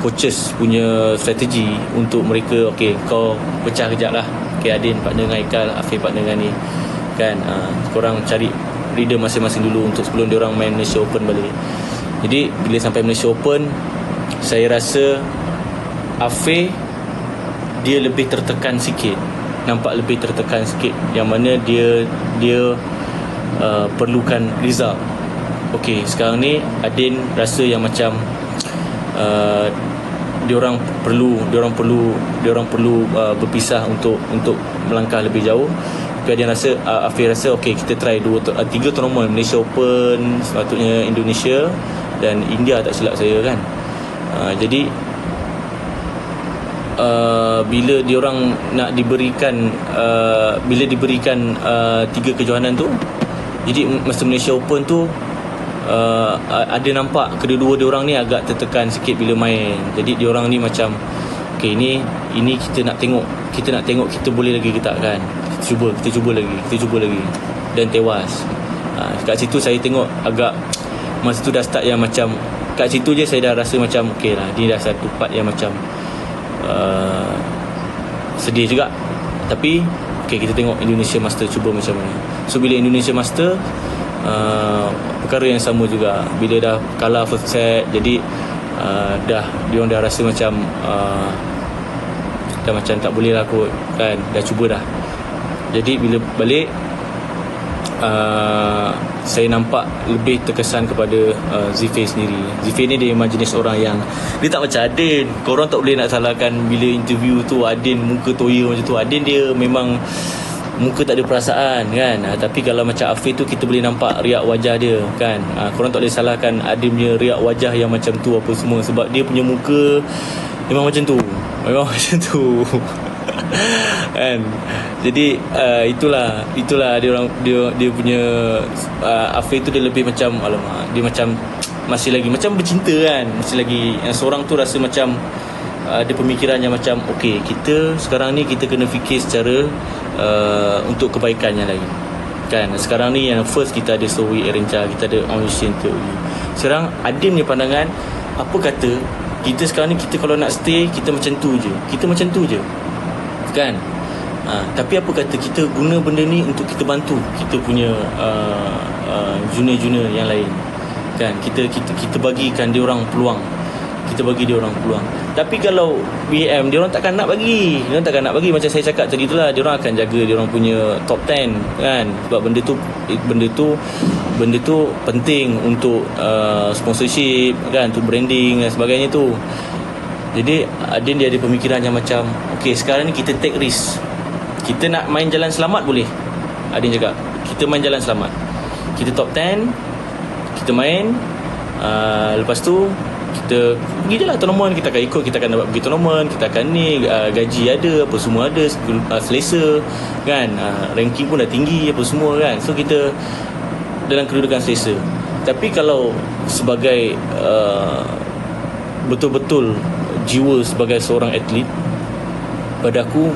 coaches punya strategi untuk mereka. Okay, kau pecah kejap lah. Okay, Adin partner dengan Haikal, Afif partner dengan ni kan. Korang cari leader masing-masing dulu untuk sebelum diorang main Malaysia Open balik. Jadi bila sampai Malaysia Open, saya rasa Afif dia lebih tertekan sikit, nampak lebih tertekan sikit, yang mana dia perlukan result. Okay, sekarang ni Adin rasa yang macam diorang perlu berpisah untuk melangkah lebih jauh. Tapi Adin rasa, Afif rasa okay, kita try 3 tournament, Malaysia Open, sepatutnya Indonesia dan India tak silap saya kan. Jadi bila diorang nak diberikan 3 kejohanan tu, jadi masa Malaysia Open tu ada nampak kedua-dua diorang ni agak tertekan sikit bila main. Jadi diorang ni macam okay, ini kita nak tengok kita boleh lagi ke tak kan. Kita cuba lagi dan tewas. Kat situ saya tengok agak, masa tu dah start yang macam, kat situ je saya dah rasa macam okay lah, ni dah satu part yang macam sedih juga. Tapi okay, kita tengok Indonesia Master cuba macam mana. So bila Indonesia Master perkara yang sama juga, bila dah kalah first set, jadi diorang dah rasa macam dah macam tak boleh lah kot kan, dah cuba dah. Jadi bila balik saya nampak lebih terkesan kepada Zifir sendiri. Zifir ni dia memang jenis orang yang dia tak macam Adin. Korang tak boleh nak salahkan bila interview tu Adin muka toya macam tu. Adin dia memang muka tak ada perasaan kan. Tapi kalau macam Afif tu kita boleh nampak riak wajah dia kan. Korang tak boleh salahkan Adin punya riak wajah yang macam tu apa semua, sebab dia punya muka memang macam tu. Kan. Jadi itulah dia punya Afif tu dia lebih macam alamak, dia macam masih lagi macam bercinta kan, masih lagi yang seorang tu rasa macam ada pemikiran yang macam okay, kita sekarang ni kita kena fikir secara untuk kebaikan yang lain kan. Sekarang ni yang first kita ada Sowi Erenca, kita ada Ocean Theory. Sekarang Adin punya pandangan, apa kata kita sekarang ni, kita kalau nak stay kita macam tu je kan. Tapi apa kata kita guna benda ni untuk kita bantu kita punya junior-junior yang lain kan. Kita bagikan dia orang peluang. Tapi kalau BM dia orang takkan nak bagi. Macam saya cakap tadi tu lah, dia orang akan jaga dia orang punya top 10 kan. Sebab benda tu penting untuk sponsorship kan, untuk branding dan sebagainya tu. Jadi Adin dia ada pemikiran yang macam okay, sekarang ni kita take risk. Kita nak main jalan selamat boleh. Adin cakap kita main jalan selamat, kita top 10, kita main, lepas tu kita pergi je lah tournament. Kita akan ikut, kita akan dapat pergi tournament, kita akan ni, gaji ada, apa semua ada, selesa kan, ranking pun dah tinggi apa semua kan. So kita dalam kedudukan selesa. Tapi kalau sebagai betul-betul jiwa sebagai seorang atlet, pada aku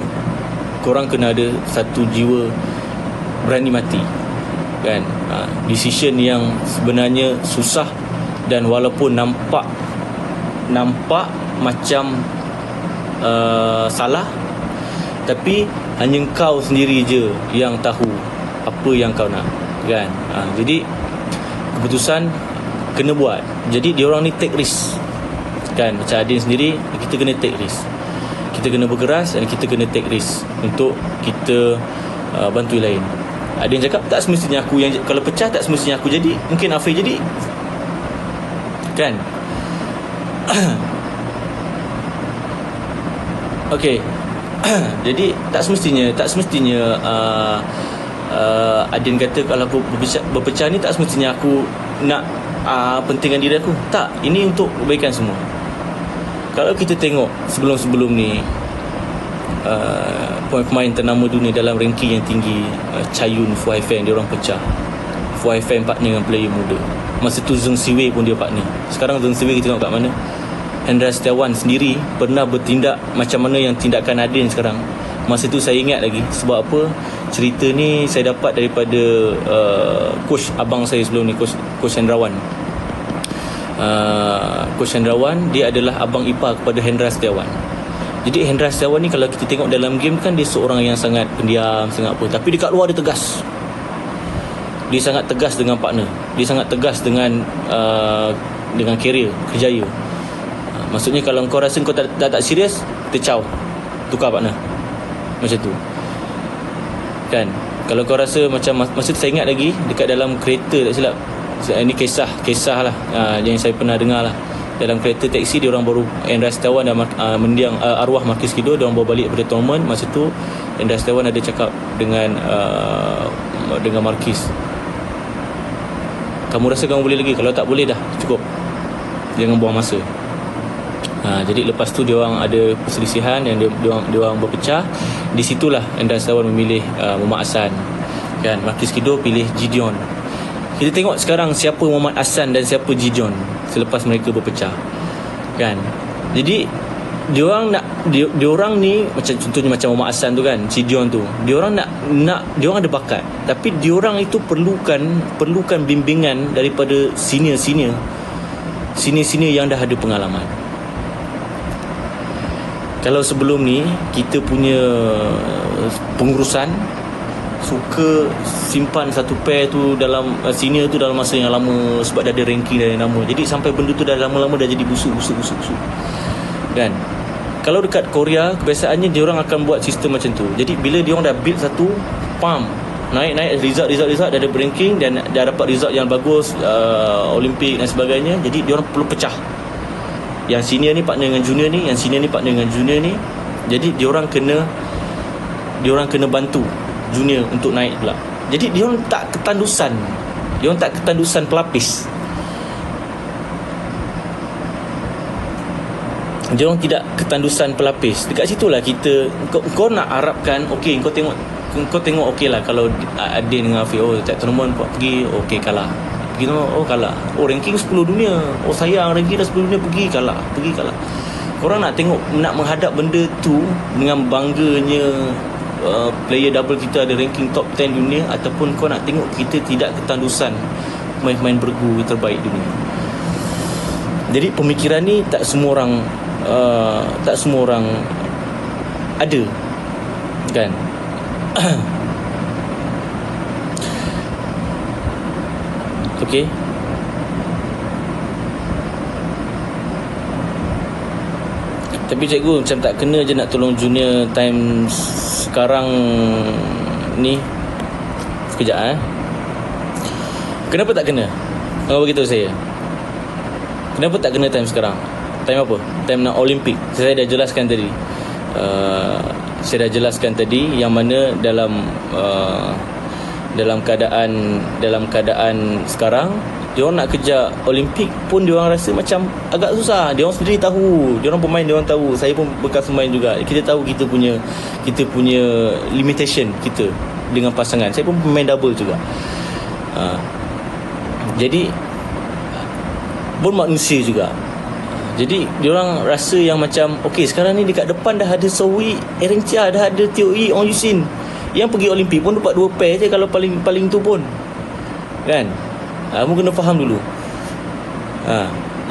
korang kena ada satu jiwa berani mati kan. Decision yang sebenarnya susah, dan walaupun nampak macam salah, tapi hanya kau sendiri je yang tahu apa yang kau nak kan. Jadi keputusan kena buat. Jadi diorang ni take risk kan. Macam Adin sendiri, kita kena take risk, kita kena berkeras dan kita kena take risk untuk kita bantu lain. Adin cakap tak semestinya aku yang, kalau pecah tak semestinya aku jadi, mungkin Afif jadi kan. Okay. Jadi tak semestinya Adin kata kalau aku berpecah ni tak semestinya aku nak pentingkan diri aku. Tak, ini untuk kebaikan semua. Kalau kita tengok sebelum-sebelum ni, pemain ternama dunia dalam ranking yang tinggi, Chayun, Fu Haifeng, dia orang pecah. Fu Haifeng partner dengan player muda. Masa tu Zheng Siwei pun dia partner. Sekarang Zheng Siwei kita tengok kat mana. Hendra Setiawan sendiri pernah bertindak macam mana yang tindakan Adin sekarang. Masa tu saya ingat lagi. Sebab apa? Cerita ni saya dapat daripada coach abang saya sebelum ni, coach Hendrawan. Coach Hendrawan, dia adalah abang ipar kepada Hendra Setiawan. Jadi Hendra Setiawan ni kalau kita tengok dalam game kan, dia seorang yang sangat pendiam, sangat apa, tapi dekat luar dia tegas. Dia sangat tegas dengan partner, dia sangat tegas dengan career kerjaya. Maksudnya kalau kau rasa kau tak serius, kita tukar partner, macam tu kan. Kalau kau rasa macam, masa tu saya ingat lagi dekat dalam kereta, tak silap, ini kisah lah yang saya pernah dengar lah. Dalam kereta taksi, dia orang baru, Hendra Setiawan dan mendiang arwah Marquis Kido, dia orang bawa balik daripada tournament. Masa tu Hendra Setiawan ada cakap dengan Marquis, kamu rasa kamu boleh lagi? Kalau tak boleh dah cukup, jangan buang masa. Jadi lepas tu dia orang ada perselisihan yang dia orang berpecah. Di situlah Hendra Setiawan memilih Muhammad Hassan kan. Marquis Kido pilih Gideon. Kita tengok sekarang siapa Muhammad Hassan dan siapa Gideon selepas mereka berpecah kan. Jadi diorang ni, macam contohnya macam Muhammad Hassan tu kan, Gideon tu, diorang nak diorang ada bakat, tapi diorang itu perlukan bimbingan daripada senior yang dah ada pengalaman. Kalau sebelum ni kita punya pengurusan suka simpan satu pair tu dalam senior tu dalam masa yang lama, sebab dah ada ranking dan nama. Jadi sampai benda tu dah lama-lama dah jadi busuk kan. Kalau dekat Korea kebiasaannya dia orang akan buat sistem macam tu. Jadi bila dia orang dah build satu, naik result dah ada ranking dan dah dapat result yang bagus, Olimpik dan sebagainya, jadi dia orang perlu pecah. Yang senior ni partner dengan junior ni, yang senior ni partner dengan junior ni. Jadi dia orang kena bantu junior untuk naik pula. Jadi dia orang tak ketandusan pelapis. Dia orang tidak ketandusan pelapis. Dekat situlah kita, kau nak harapkan, okey, kau tengok okey lah kalau Adin dengan Afiq, tak tournament pergi, okey kalah. Pergi kalah. Ranking 10 dunia. Sayang, ranking dah 10 dunia, pergi kalah. Korang nak tengok, nak menghadap benda tu dengan bangganya player double kita ada ranking top 10 dunia, ataupun kau nak tengok kita tidak ketandusan main bergu terbaik dunia. Jadi pemikiran ni tak semua orang ada kan. Okey. Tapi cikgu macam tak kena je nak tolong junior time sekarang ni. Sekejap Kenapa tak kena? Kau beritahu saya. Kenapa tak kena time sekarang? Time apa? Time nak Olimpik. Saya dah jelaskan tadi. Yang mana dalam keadaan sekarang, diorang nak kejar Olimpik pun diorang rasa macam agak susah. Diorang sendiri tahu, diorang pemain diorang tahu. Saya pun bekas pemain juga. Kita tahu kita punya limitation kita dengan pasangan. Saya pun pemain double juga. Jadi pun manusia juga. Jadi diorang rasa yang macam, okey, sekarang ni dekat depan dah ada Sowi, Aaron Chia, dah ada Teo Yi, Ong Yusin. Yang pergi Olimpik pun dapat 2 pair je kalau paling tu pun. Kan? Kamu kena faham dulu.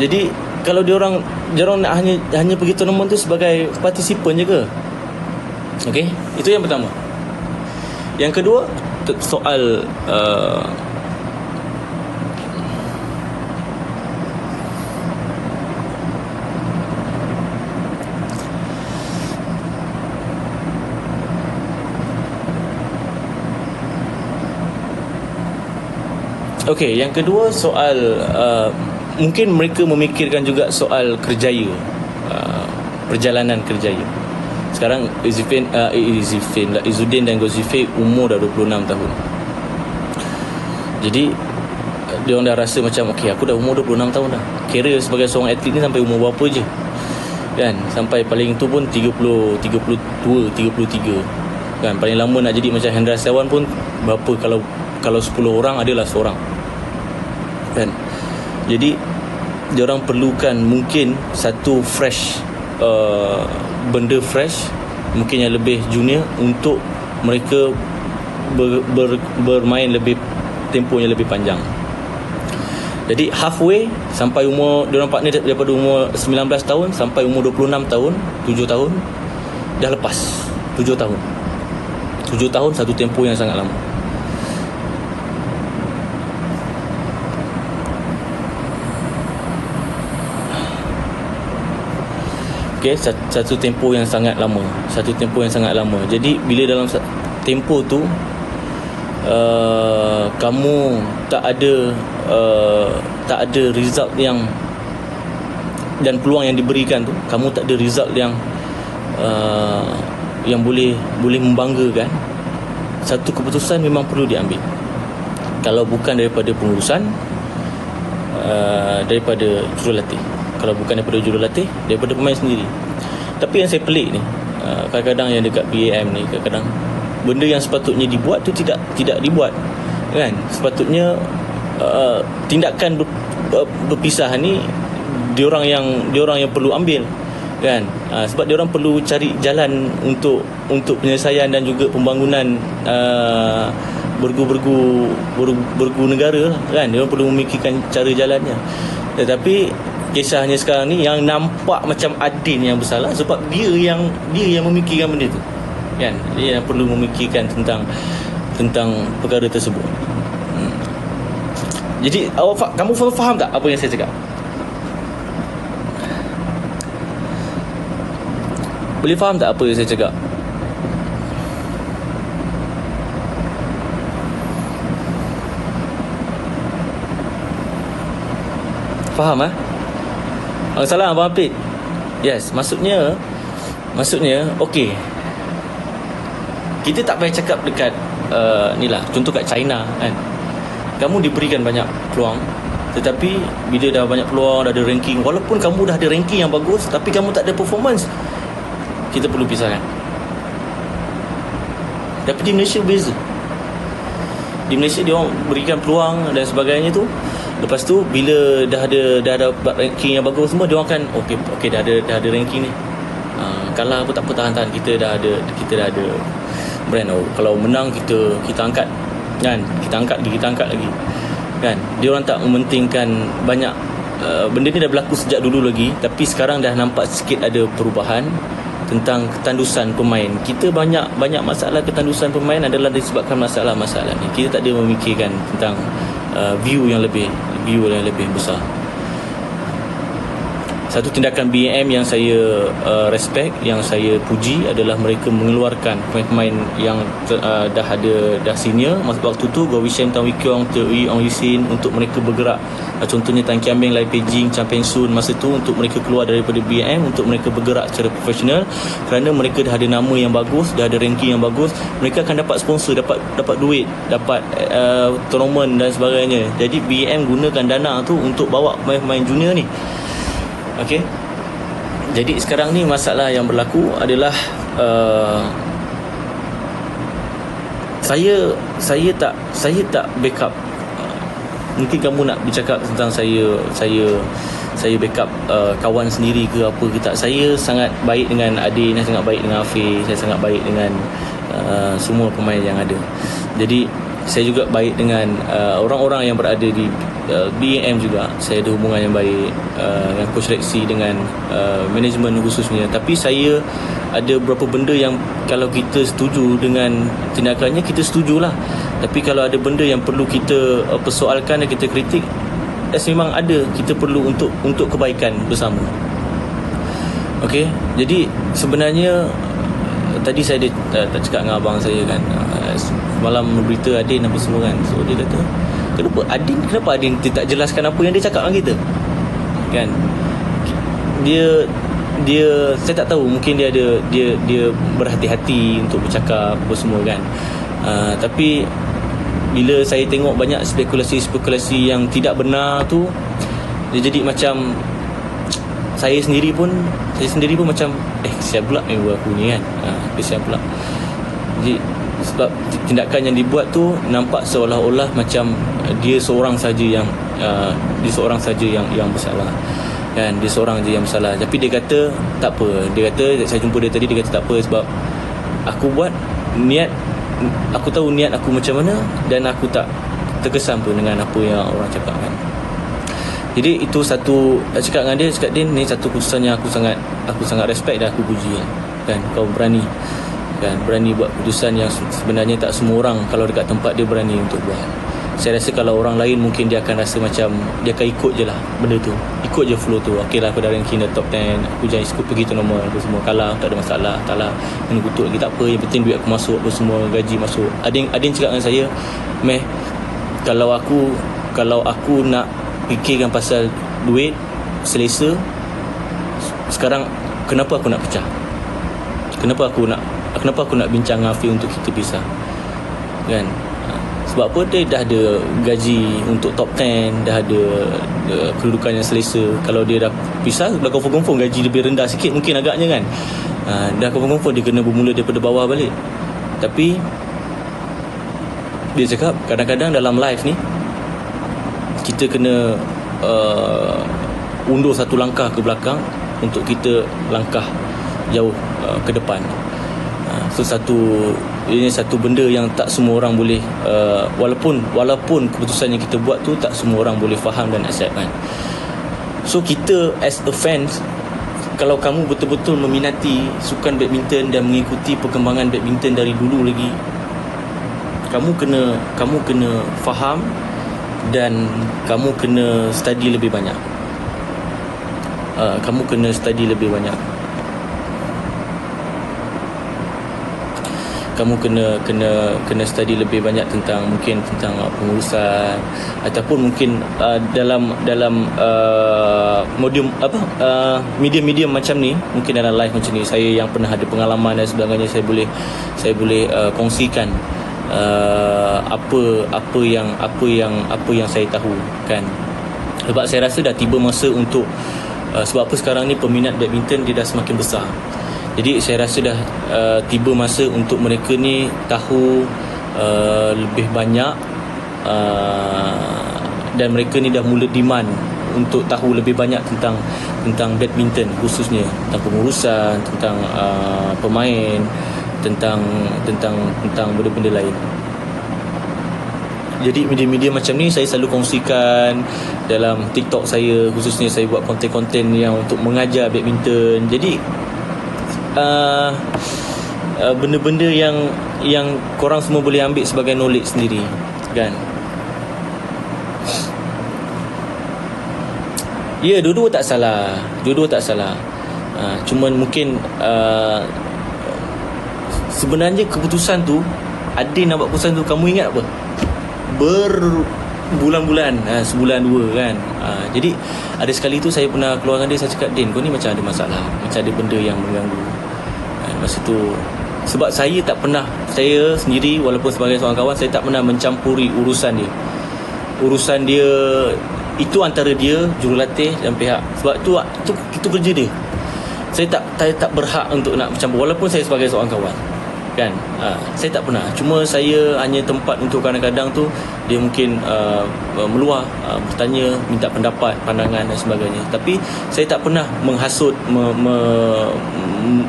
Jadi kalau diorang nak hanya pergi tournament tu sebagai partisipan je ke? Okey, itu yang pertama. Yang kedua, soal okey, yang kedua soal mungkin mereka memikirkan juga soal kerjaya, perjalanan kerjaya. Sekarang Izzuddin dan Gozife umur dah 26 tahun. Jadi dia orang dah rasa macam, okey, aku dah umur 26 tahun dah. Kira sebagai seorang atlet ni sampai umur berapa je? Kan? Sampai paling tu pun 32, 33. Kan? Paling lama nak jadi macam Hendra Setiawan pun berapa, kalau 10 orang adalah seorang. Kan? Jadi diorang perlukan mungkin satu fresh, benda fresh, mungkin yang lebih junior, untuk mereka bermain lebih, tempohnya lebih panjang. Jadi halfway sampai umur diorang partner daripada umur 19 tahun sampai umur 26 tahun, 7 tahun dah lepas. 7 tahun. 7 tahun satu tempoh yang sangat lama. Okay, satu tempoh yang sangat lama. Satu tempoh yang sangat lama. Jadi bila dalam tempoh tu kamu tak ada result yang dan peluang yang diberikan tu, kamu tak ada result yang boleh membanggakan, satu keputusan memang perlu diambil. Kalau bukan daripada pengurusan, daripada jurulatih. Kalau bukan daripada jurulatih, daripada pemain sendiri. Tapi yang saya pelik ni, kadang-kadang yang dekat BAM ni, kadang-kadang benda yang sepatutnya dibuat tu tidak dibuat, kan? Sepatutnya tindakan berpisah ni diorang yang perlu ambil, kan? Sebab diorang perlu cari jalan untuk penyelesaian dan juga pembangunan bergu negara, kan? Diorang perlu memikirkan cara jalannya. Tetapi kisahnya sekarang ni yang nampak macam Adin yang bersalah sebab dia yang memikirkan benda tu, kan? Dia yang perlu memikirkan tentang perkara tersebut. Jadi kamu faham tak apa yang saya cakap? Boleh faham tak apa yang saya cakap? Faham salah Abang Apit. Yes, maksudnya okey. Kita tak payah cakap dekat ni lah, contoh kat China, kan. Kamu diberikan banyak peluang, tetapi bila dah banyak peluang, dah ada ranking, walaupun kamu dah ada ranking yang bagus, tapi kamu tak ada performance, kita perlu pisahkan. Tapi di Malaysia beza. Di Malaysia dia orang berikan peluang dan sebagainya tu. Lepas tu bila dah ada ranking yang bagus semua, dia orang akan okey dah ada ranking ni. Kalah apa tak apa, tahan kita dah ada brand. Kalau menang kita angkat, kan? Kita angkat lagi. Kan? Dia orang tak mementingkan banyak benda ni dah berlaku sejak dulu lagi, tapi sekarang dah nampak sikit ada perubahan tentang ketandusan pemain. Kita banyak masalah ketandusan pemain adalah disebabkan masalah-masalah ni. Kita tak ada memikirkan tentang view yang lebih besar. Satu tindakan BAM yang saya respect, yang saya puji adalah mereka mengeluarkan pemain-pemain yang dah senior waktu tu, Goh Wisham, Tan Wee Kiong, Teo Ong Yusin, untuk mereka bergerak. Contohnya Tan Kiam Beng, Lai Pei-jing, Chan Peng-sun, masa tu untuk mereka keluar daripada BAM, untuk mereka bergerak secara profesional, kerana mereka dah ada nama yang bagus, dah ada ranking yang bagus, mereka akan dapat sponsor, dapat duit, dapat tournament dan sebagainya. Jadi BAM gunakan dana tu untuk bawa pemain-pemain junior ni. Okey. Jadi sekarang ni masalah yang berlaku adalah saya tak backup. Mungkin kamu nak bercakap tentang saya backup kawan sendiri ke apa ke tak. Saya sangat baik dengan Adin, saya sangat baik dengan Hafiz, saya sangat baik dengan semua pemain yang ada. Jadi saya juga baik dengan orang-orang yang berada di BAM juga. Saya ada hubungan yang baik dengan coach seleksi, dengan management khususnya. Tapi saya ada beberapa benda yang kalau kita setuju dengan tindakannya, kita setujulah. Tapi kalau ada benda yang perlu kita persoalkan dan kita kritik, memang ada, kita perlu untuk kebaikan bersama. Okey, jadi sebenarnya tadi saya tak cakap dengan abang saya, kan, malam berita Adin apa semua, kan. So dia kata, kenapa Adin tak jelaskan apa yang dia cakap dengan kita, kan? Dia saya tak tahu, mungkin dia berhati-hati untuk bercakap apa semua, kan. Tapi bila saya tengok banyak spekulasi yang tidak benar tu, dia jadi macam saya sendiri pun macam kesian pula member aku ni, kan. Kesian pula. Jadi sebab tindakan yang dibuat tu nampak seolah-olah macam dia seorang saja yang bersalah, kan. Dia seorang je yang bersalah. Tapi dia kata tak apa. Dia kata, saya jumpa dia tadi, dia kata tak apa, sebab aku buat niat, aku tahu niat aku macam mana, dan aku tak terkesan pun dengan apa yang orang cakap, kan. Jadi itu satu, cakap dengan dia, cakap Din, ni satu keputusan yang aku sangat respect dan aku puji kan. Kau berani buat keputusan yang sebenarnya tak semua orang kalau dekat tempat dia berani untuk buat. Saya rasa kalau orang lain mungkin dia akan rasa macam dia akan ikut je lah benda tu, ikut je flow tu. Okey lah, aku dah ranking dah top 10, aku jangan ikut pergi tu normal, apa semua kalah, tak ada masalah, tak lah kena kutuk lagi, tak apa, yang penting duit aku masuk, apa semua, gaji masuk. Adin cakap dengan saya, Meh, kalau aku nak fikirkan pasal duit selesa, sekarang kenapa aku nak pecah, kenapa aku nak bincang dengan Hafiz untuk kita pisah kan? Sebab apa? Dia dah ada gaji untuk top 10, dah ada kedudukan yang selesa. Kalau dia dah pisah, dah confirm gaji lebih rendah sikit mungkin agaknya kan. Dah confirm dia kena bermula daripada bawah balik. Tapi dia cakap kadang-kadang dalam live ni kita kena undur satu langkah ke belakang untuk kita langkah jauh ke depan. So ini satu benda yang tak semua orang boleh, walaupun keputusan yang kita buat tu tak semua orang boleh faham dan accept kan. So kita as a fans, kalau kamu betul-betul meminati sukan badminton dan mengikuti perkembangan badminton dari dulu lagi, kamu kena faham dan kamu kena study lebih banyak. Kamu kena study lebih banyak. Kamu kena study lebih banyak tentang pengurusan, ataupun mungkin dalam medium macam ni, mungkin dalam live macam ni, saya yang pernah ada pengalaman dan sebagainya, saya boleh kongsikan apa yang saya tahu kan. Sebab saya rasa dah tiba masa untuk sebab apa sekarang ni peminat badminton dia dah semakin besar. Jadi saya rasa dah tiba masa untuk mereka ni tahu lebih banyak, dan mereka ni dah mula demand untuk tahu lebih banyak tentang badminton, khususnya tentang pengurusan, tentang pemain, tentang benda-benda lain. Jadi media-media macam ni saya selalu kongsikan dalam TikTok saya, khususnya saya buat konten-konten yang untuk mengajar badminton. Jadi benda-benda yang korang semua boleh ambil sebagai knowledge sendiri kan. Ya, dua-dua tak salah. Cuma mungkin sebenarnya keputusan tu, Adin nak buat keputusan tu, kamu ingat apa? Berbulan-bulan, sebulan dua kan. Jadi ada sekali tu saya pernah keluar dengan dia, saya cakap, Din, kau ni macam ada masalah, macam ada benda yang mengganggu. Masa tu sebab saya sendiri, walaupun sebagai seorang kawan, saya tak pernah mencampuri urusan dia. Itu antara dia, jurulatih dan pihak. Sebab itu kerja dia. Saya tak berhak untuk nak bercampur, walaupun saya sebagai seorang kawan kan. Saya tak pernah. Cuma saya hanya tempat untuk kadang-kadang tu dia mungkin meluah, bertanya, minta pendapat, pandangan dan sebagainya. Tapi saya tak pernah menghasut,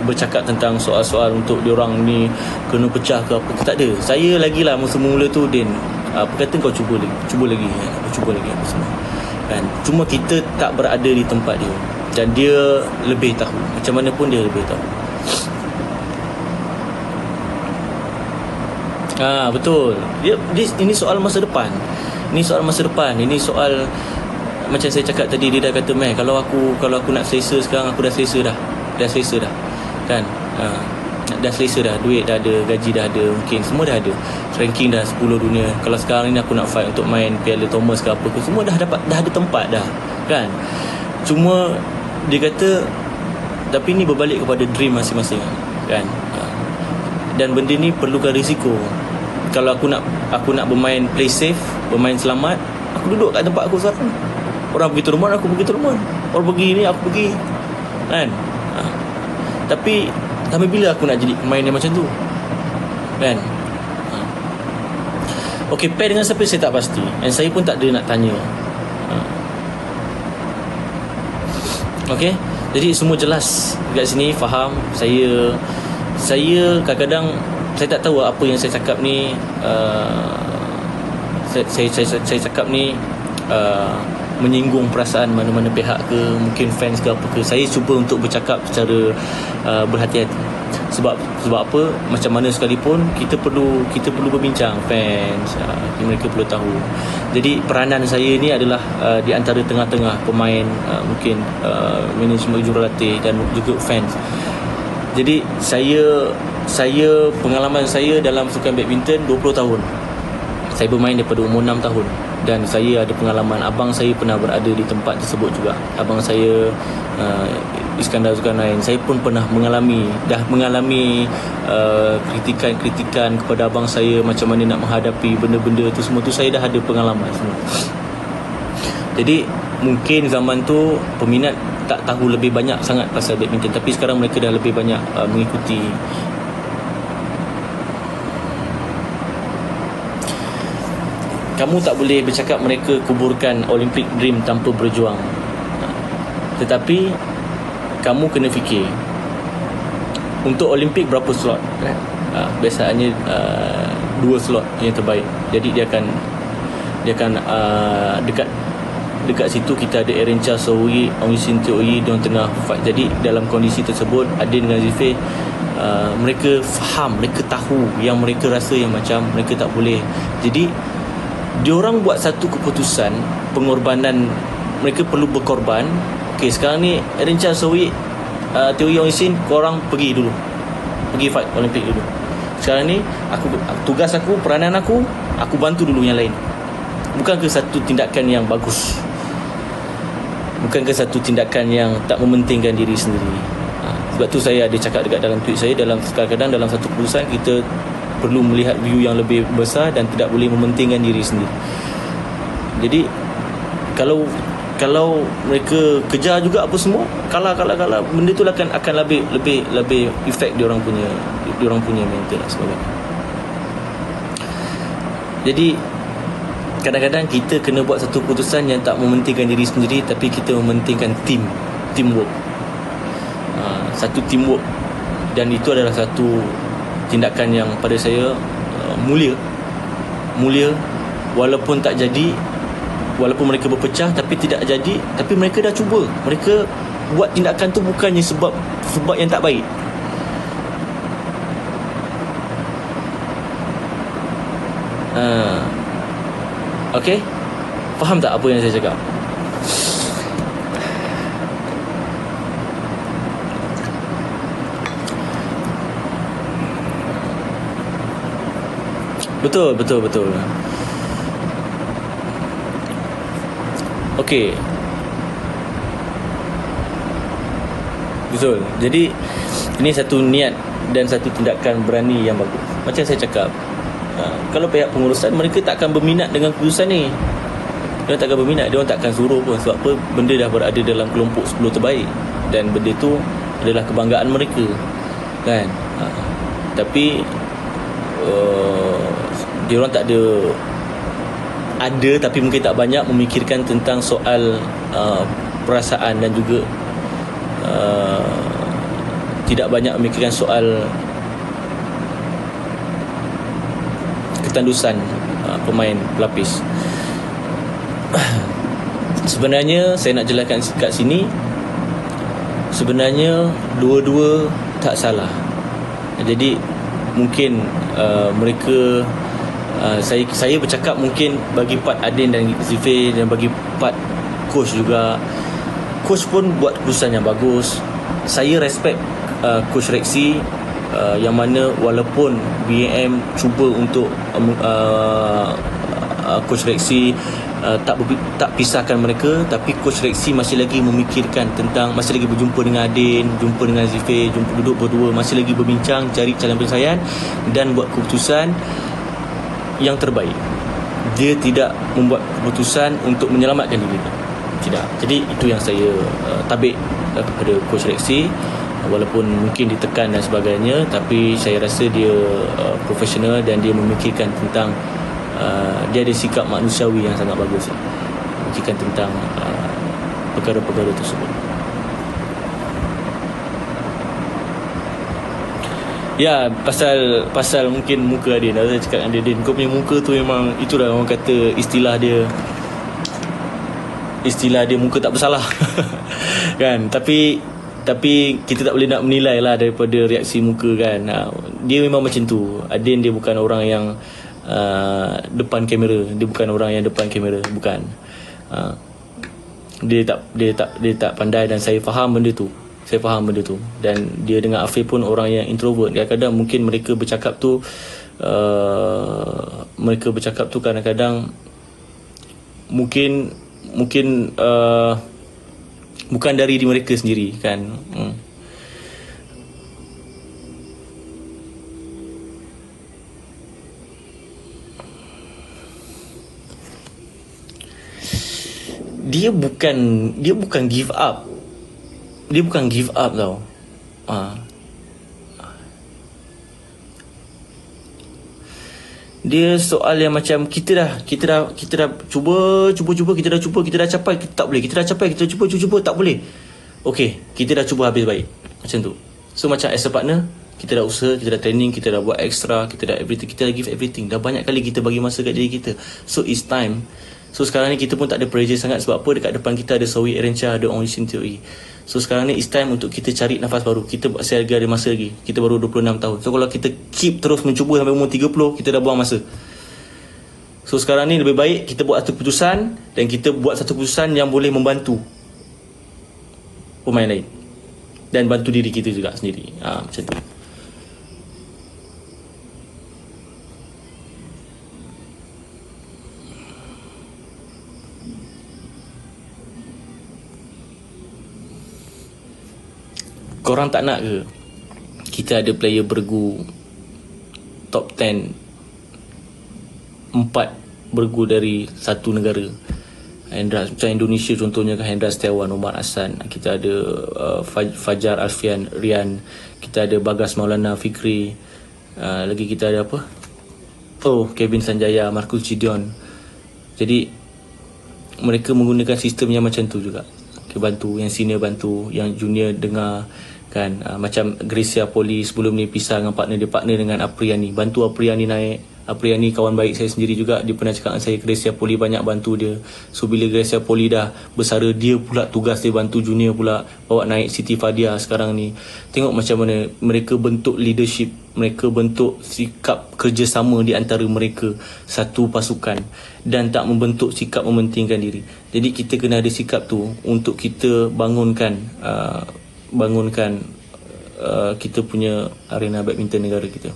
bercakap tentang soal-soal untuk diorang ni kena pecah ke apa. Tak ada. Saya lagilah mula-mula tu, Din, apa kata kau cuba lagi apa semua kan. Cuma kita tak berada di tempat dia, dan dia lebih tahu. Macam mana pun dia lebih tahu. Betul. Ini soal masa depan. Ini soal macam saya cakap tadi, dia dah kata, Meh, kalau aku nak selesa sekarang, aku dah selesa dah. Kan? Dah selesa dah, duit dah ada, gaji dah ada, mungkin semua dah ada, ranking dah 10 dunia. Kalau sekarang ni aku nak fight untuk main Piala Thomas ke apa ke, semua dah ada tempat dah. Kan? Cuma dia kata, tapi ni berbalik kepada dream masing-masing kan. Dan benda ni perlukan risiko. Kalau aku nak bermain play safe, bermain selamat, aku duduk kat tempat aku sekarang. Orang pergi turun, aku pergi turun. Orang pergi ni, aku pergi kan. Tapi sampai bila aku nak jadi pemain yang macam tu kan. Okay, pair dengan siapa saya tak pasti, dan saya pun tak ada nak tanya. Okay, jadi semua jelas dekat sini, faham. Saya kadang-kadang saya tak tahu apa yang saya cakap ni. Saya cakap ni menyinggung perasaan mana-mana pihak ke, mungkin fans ke apa ke. Saya cuba untuk bercakap secara berhati-hati. Sebab apa, macam mana sekalipun kita perlu berbincang fans, mereka perlu tahu. Jadi peranan saya ni adalah di antara tengah-tengah pemain, mungkin manajemen jurulatih dan juga fans. Jadi saya pengalaman saya dalam sukan badminton 20 tahun. Saya bermain daripada umur 6 tahun. Dan saya ada pengalaman, abang saya pernah berada di tempat tersebut juga. Abang saya Iskandar Zulkarnain, saya pun pernah mengalami kritikan kepada abang saya, macam mana nak menghadapi benda-benda tu semua tu. Saya dah ada pengalaman semua. Jadi mungkin zaman tu peminat tak tahu lebih banyak sangat pasal badminton, tapi sekarang mereka dah lebih banyak mengikuti. Kamu tak boleh bercakap mereka kuburkan Olympic dream tanpa berjuang. Tetapi kamu kena fikir, untuk Olimpik berapa slot kan? Biasanya 2 slot yang terbaik. Jadi dia akan dekat situ kita ada Erin Charles Sowi, Ong Sin Teoi, diorang tengah fight. Jadi dalam kondisi tersebut, Adin dengan Zifir, mereka faham, mereka tahu yang mereka rasa yang macam mereka tak boleh. Jadi diorang buat satu keputusan pengorbanan, mereka perlu berkorban. Okey, sekarang ni Erin Charles Sowi, Teoi Ong Sin, korang pergi fight Olimpik dulu. Sekarang ni tugas aku, peranan aku bantu dulu yang lain. Bukankah satu tindakan yang bagus? Bukankah satu tindakan yang tak mementingkan diri sendiri? Sebab tu saya ada cakap dekat dalam tweet saya, kadang-kadang dalam satu keputusan kita perlu melihat view yang lebih besar dan tidak boleh mementingkan diri sendiri. Jadi kalau mereka kejar juga apa semua, kalah, benda tu akan lebih efek diorang punya mental dan sebagainya. Jadi kadang-kadang kita kena buat satu keputusan yang tak mementingkan diri sendiri, tapi kita mementingkan teamwork. Satu teamwork, dan itu adalah satu tindakan yang pada saya mulia. Walaupun tak jadi, walaupun mereka berpecah tapi tidak jadi, tapi mereka dah cuba. Mereka buat tindakan tu bukannya sebab yang tak baik. Okey, faham tak apa yang saya cakap? Betul. Okey. Betul. Jadi ini satu niat dan satu tindakan berani yang bagus. Macam saya cakap, kalau pihak pengurusan, mereka tak akan berminat dengan keputusan ni. Dia tak akan berminat, dia tak akan suruh pun. Sebab apa? Benda dah berada dalam kelompok 10 terbaik, dan benda tu adalah kebanggaan mereka, kan? Tapi dia orang tak ada tapi mungkin tak banyak memikirkan tentang soal perasaan, dan juga tidak banyak memikirkan soal ketandusan pemain pelapis. Sebenarnya saya nak jelaskan kat sini, sebenarnya dua-dua tak salah. Jadi mungkin mereka, saya bercakap mungkin bagi part Adin dan Zifir, dan bagi part coach juga. Coach pun buat keputusan yang bagus. Saya respect coach Rexy, yang mana walaupun BAM cuba untuk coach Rexy tak pisahkan mereka, tapi coach Rexy masih lagi memikirkan tentang, masih lagi berjumpa dengan Adin, jumpa dengan Zifir, duduk berdua, masih lagi berbincang, cari calon penyelesaian dan buat keputusan yang terbaik. Dia tidak membuat keputusan untuk menyelamatkan diri, tidak. Jadi itu yang saya tabik kepada coach Rexy. Walaupun mungkin ditekan dan sebagainya, tapi saya rasa dia profesional dan dia memikirkan tentang dia ada sikap manusiawi yang sangat bagus, memikirkan tentang perkara-perkara tersebut. Ya, pasal mungkin muka Adin. Saya cakap dengan Adin, kau punya muka tu memang, itulah orang kata, istilah dia istilah dia muka tak bersalah. Kan, tapi kita tak boleh nak menilai lah daripada reaksi muka kan. Dia memang macam tu. Adin dia bukan orang yang depan kamera. Dia bukan orang yang depan kamera, bukan. Dia tak pandai, dan saya faham benda tu. Dan dia dengan Afif pun orang yang introvert. Kadang-kadang mungkin mereka bercakap tu kadang-kadang mungkin bukan dari diri mereka sendiri kan. Dia bukan give up. Dia bukan give up tau. Dia soal yang macam kita dah cuba, kita dah capai, kita tak boleh. Kita dah capai, kita cuba tak boleh. Okey, kita dah cuba habis baik. Macam tu. So macam as a partner, kita dah usaha, kita dah training, kita dah buat extra, kita dah everything, kita dah give everything. Dah banyak kali kita bagi masa kat diri kita. So it's time. So sekarang ni kita pun tak ada pressure sangat. Sebab apa? Dekat depan kita ada Sawi Erencha, ada Ong Yushin Teori. So sekarang ni it's time untuk kita cari nafas baru. Kita saya lagi ada masa lagi. Kita baru 26 tahun. So kalau kita keep terus mencuba sampai umur 30, kita dah buang masa. So sekarang ni lebih baik kita buat satu keputusan, dan kita buat satu keputusan yang boleh membantu pemain lain dan bantu diri kita juga sendiri. Macam tu. Korang tak nak ke kita ada player bergu top 10, 4 bergu dari satu negara? Hendra, macam Indonesia contohnya kan, Hendra Setiawan, Omar Hassan. Kita ada Fajar Alfian Rian. Kita ada Bagas Maulana Fikri. Lagi kita ada apa? Kevin Sanjaya, Marcus Gideon. Jadi mereka menggunakan sistem yang macam tu juga. Bantu, yang senior bantu, yang junior dengar kan. Macam Gracia Poli sebelum ni pisah dengan partner dia, partner dengan Apriani, bantu Apriani naik. Apriani kawan baik saya sendiri juga. Dia pernah cakap dengan saya, Gracia Poli banyak bantu dia. So bila Gracia Poli dah bersara, dia pula tugas dia bantu junior pula, bawa naik Siti Fadia sekarang ni. Tengok macam mana mereka bentuk leadership, mereka bentuk sikap kerjasama di antara mereka, satu pasukan, dan tak membentuk sikap mementingkan diri. Jadi kita kena ada sikap tu untuk kita bangunkan kita punya arena badminton negara kita.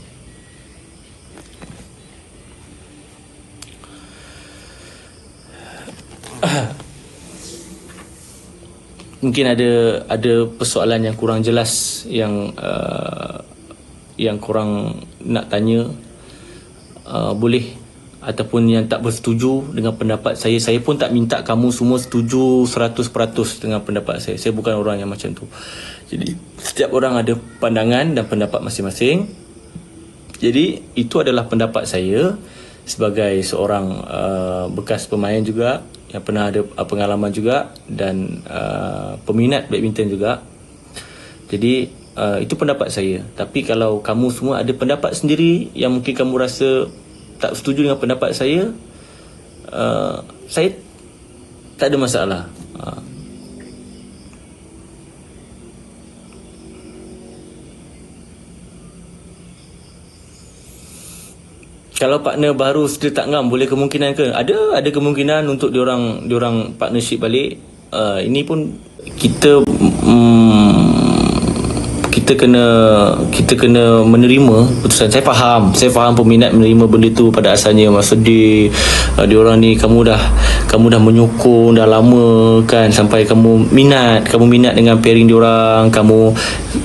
Mungkin ada persoalan yang kurang jelas yang korang nak tanya, boleh, ataupun yang tak bersetuju dengan pendapat saya. Saya pun tak minta kamu semua setuju 100% dengan pendapat saya. Saya bukan orang yang macam tu. Jadi setiap orang ada pandangan dan pendapat masing-masing. Jadi itu adalah pendapat saya sebagai seorang bekas pemain juga, yang pernah ada pengalaman juga, dan peminat badminton juga. Jadi itu pendapat saya. Tapi kalau kamu semua ada pendapat sendiri yang mungkin kamu rasa tak setuju dengan pendapat saya tak ada masalah. Kalau partner baru sedia tak ngam, boleh kemungkinan ke? Ada kemungkinan untuk diorang partnership balik. Ini pun kita kena menerima putusan. Saya faham peminat menerima benda tu pada asalnya. Sedih, diorang ni kamu dah menyokong dah lama kan, sampai kamu minat dengan pairing diorang, kamu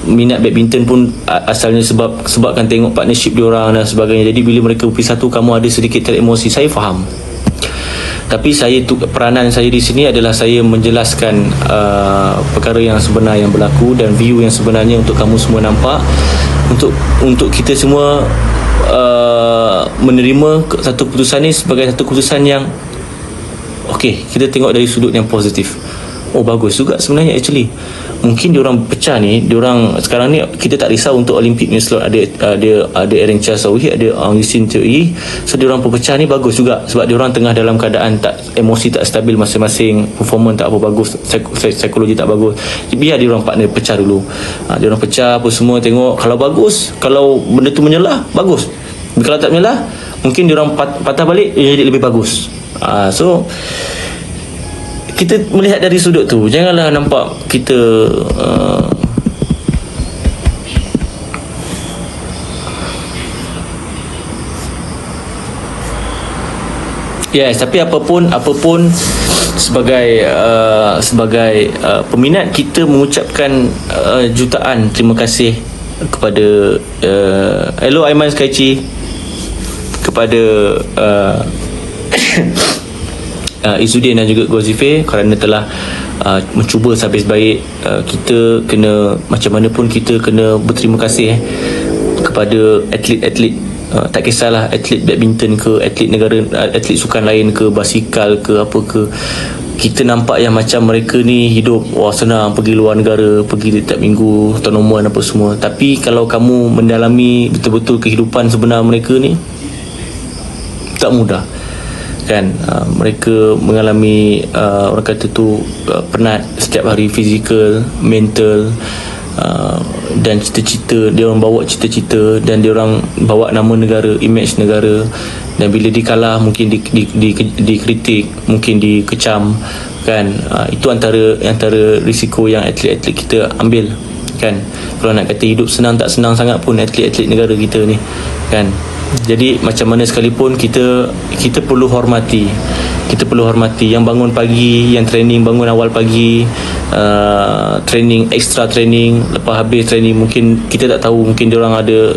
minat badminton pun asalnya sebabkan tengok partnership diorang dan sebagainya. Jadi bila mereka berpisah tu, kamu ada sedikit teremosi. Saya faham. Tapi peranan saya di sini adalah saya menjelaskan perkara yang sebenar yang berlaku dan view yang sebenarnya untuk kamu semua nampak, untuk kita semua menerima satu keputusan ni sebagai satu keputusan yang okey, kita tengok dari sudut yang positif. Bagus juga sebenarnya actually. mungkin diorang pecah ni, diorang sekarang ni kita tak risau untuk Olympic ni slot, ada Aaron Chia Sawi, ada Aung Yusin Tui. So diorang pecah ni bagus juga sebab diorang tengah dalam keadaan tak, emosi tak stabil masing-masing, performance tak apa bagus, psikologi tak bagus. Biar diorang partner pecah dulu. Diorang pecah apa semua, tengok kalau bagus, kalau benda tu menyelah bagus. Kalau tak menyelah, mungkin diorang patah balik jadi lebih bagus. So kita melihat dari sudut tu, janganlah nampak kita yes, tapi apapun sebagai peminat, kita mengucapkan jutaan terima kasih kepada hello Aiman Skaichi, kepada Izzuddin dan juga Ghazifir kerana telah mencuba sehabis baik. Kita kena, macam mana pun kita kena berterima kasih kepada atlet-atlet, tak kisahlah atlet badminton ke, atlet negara, atlet sukan lain ke, basikal ke, apa ke. Kita nampak yang macam mereka ni hidup senang, pergi luar negara, pergi tiap minggu, tournament apa semua. Tapi kalau kamu mendalami betul-betul kehidupan sebenar mereka ni, tak mudah kan. Mereka mengalami orang kata tu penat setiap hari, fizikal, mental, dan cita-cita. Dia orang bawa cita-cita dan dia orang bawa nama negara, image negara. Dan bila dikalah mungkin dikritik, mungkin dikecam kan. Itu antara risiko yang atlet-atlet kita ambil kan. Kalau nak kata hidup senang tak senang sangat pun atlet-atlet negara kita ni kan. Jadi macam mana sekalipun kita perlu hormati. Kita perlu hormati yang bangun pagi, yang training bangun awal pagi, training, extra training, lepas habis training mungkin kita tak tahu, mungkin diorang ada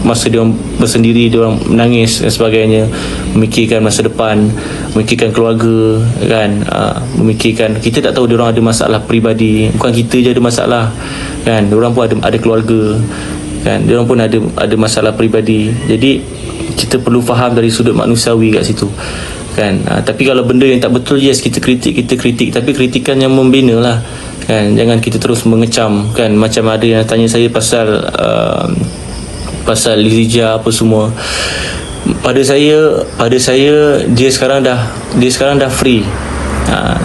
masa diorang bersendiri, diorang menangis dan sebagainya, memikirkan masa depan, memikirkan keluarga kan, memikirkan, kita tak tahu diorang ada masalah peribadi, bukan kita je ada masalah kan, diorang pun ada keluarga kan, diorang pun ada masalah peribadi. Jadi kita perlu faham dari sudut manusiawi kat situ kan. Tapi kalau benda yang tak betul, yes, kita kritik, tapi kritikan yang membina lah kan. Jangan kita terus mengecam kan. Macam ada yang tanya saya pasal Lizija apa semua. Pada saya dia sekarang dah free.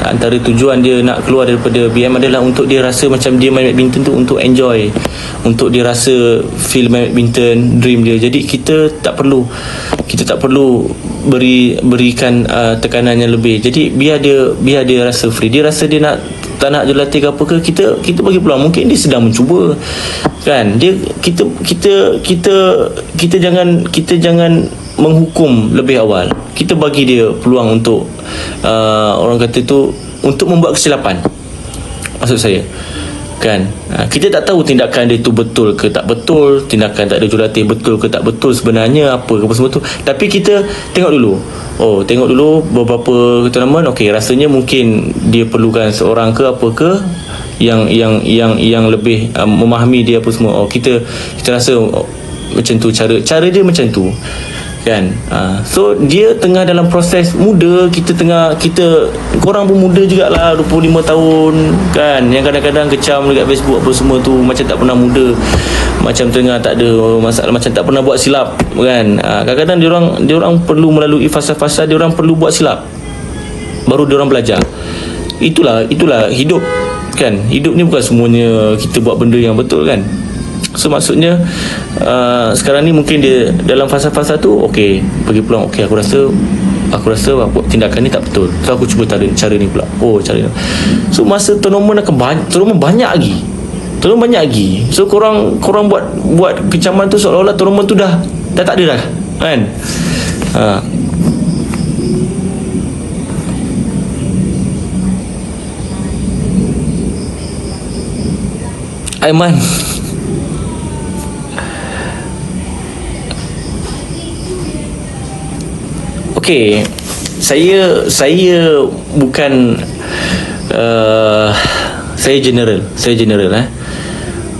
Antara tujuan dia nak keluar daripada BM adalah untuk dia rasa macam dia main badminton tu untuk enjoy, untuk dia rasa feel main badminton, dream dia. Jadi kita tak perlu berikan tekanan yang lebih. Jadi biar dia rasa free. Dia rasa dia tak nak jurulatih ke apa ke, kita bagi peluang. Mungkin dia sedang mencuba kan. Kita jangan menghukum lebih awal. Kita bagi dia peluang untuk orang kata tu, untuk membuat kesilapan, maksud saya kan. Kita tak tahu tindakan dia tu betul ke tak betul, tindakan tak ada jurulatih betul ke tak betul sebenarnya, apa ke apa semua tu. Tapi kita tengok dulu beberapa tournament, okey, rasanya mungkin dia perlukan seorang ke apa ke yang lebih memahami dia apa semua. Kita rasa macam tu, cara dia macam tu kan. So dia tengah dalam proses muda, kita korang pun muda jugalah, 25 tahun kan, yang kadang-kadang kecam dekat Facebook apa semua tu, macam tak pernah muda, macam tengah tak ada masalah, macam tak pernah buat silap kan. Kadang-kadang diorang perlu melalui fasa-fasa, diorang perlu buat silap baru diorang belajar. Itulah hidup kan. Hidup ni bukan semuanya kita buat benda yang betul kan. So maksudnya sekarang ni mungkin dia dalam fasa-fasa tu, okey, bagi peluang, okey, aku rasa tindakan ni tak betul, so aku cuba cara ni pula. Cara ni. So masa tournament banyak lagi. So korang buat kecaman tu seolah-olah tournament tu dah tak ada dah kan. Aiman, okey, saya bukan saya general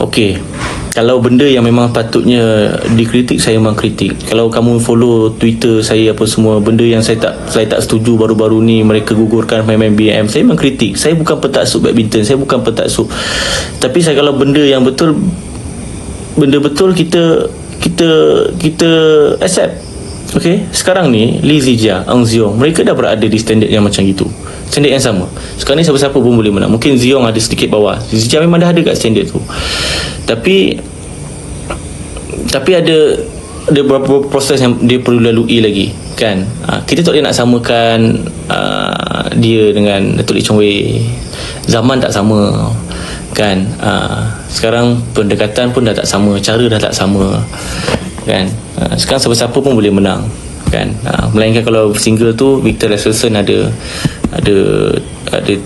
Okey, Kalau benda yang memang patutnya dikritik, saya memang kritik. Kalau kamu follow Twitter saya apa semua, benda yang saya tak setuju baru-baru ni, mereka gugurkan main-main BM, saya memang kritik. Saya bukan pentaksub badminton, saya bukan pentaksub. Tapi saya, kalau benda yang betul, benda betul, kita accept. Okay, sekarang ni Lee Zijia, Ang Ziong, mereka dah berada di standard yang macam itu, standard yang sama. Sekarang ni siapa-siapa pun boleh menang. Mungkin Ziong ada sedikit bawah, Zijia memang dah ada kat standard tu. Tapi ada beberapa proses yang dia perlu lalui lagi, kan. Kita tak boleh nak samakan dia dengan Datuk Lee Chong Wei. Zaman tak sama, kan. Sekarang pendekatan pun dah tak sama, cara dah tak sama, kan. Sekarang siapa-siapa pun boleh menang, kan. Melainkan kalau single tu Victor Lesson ada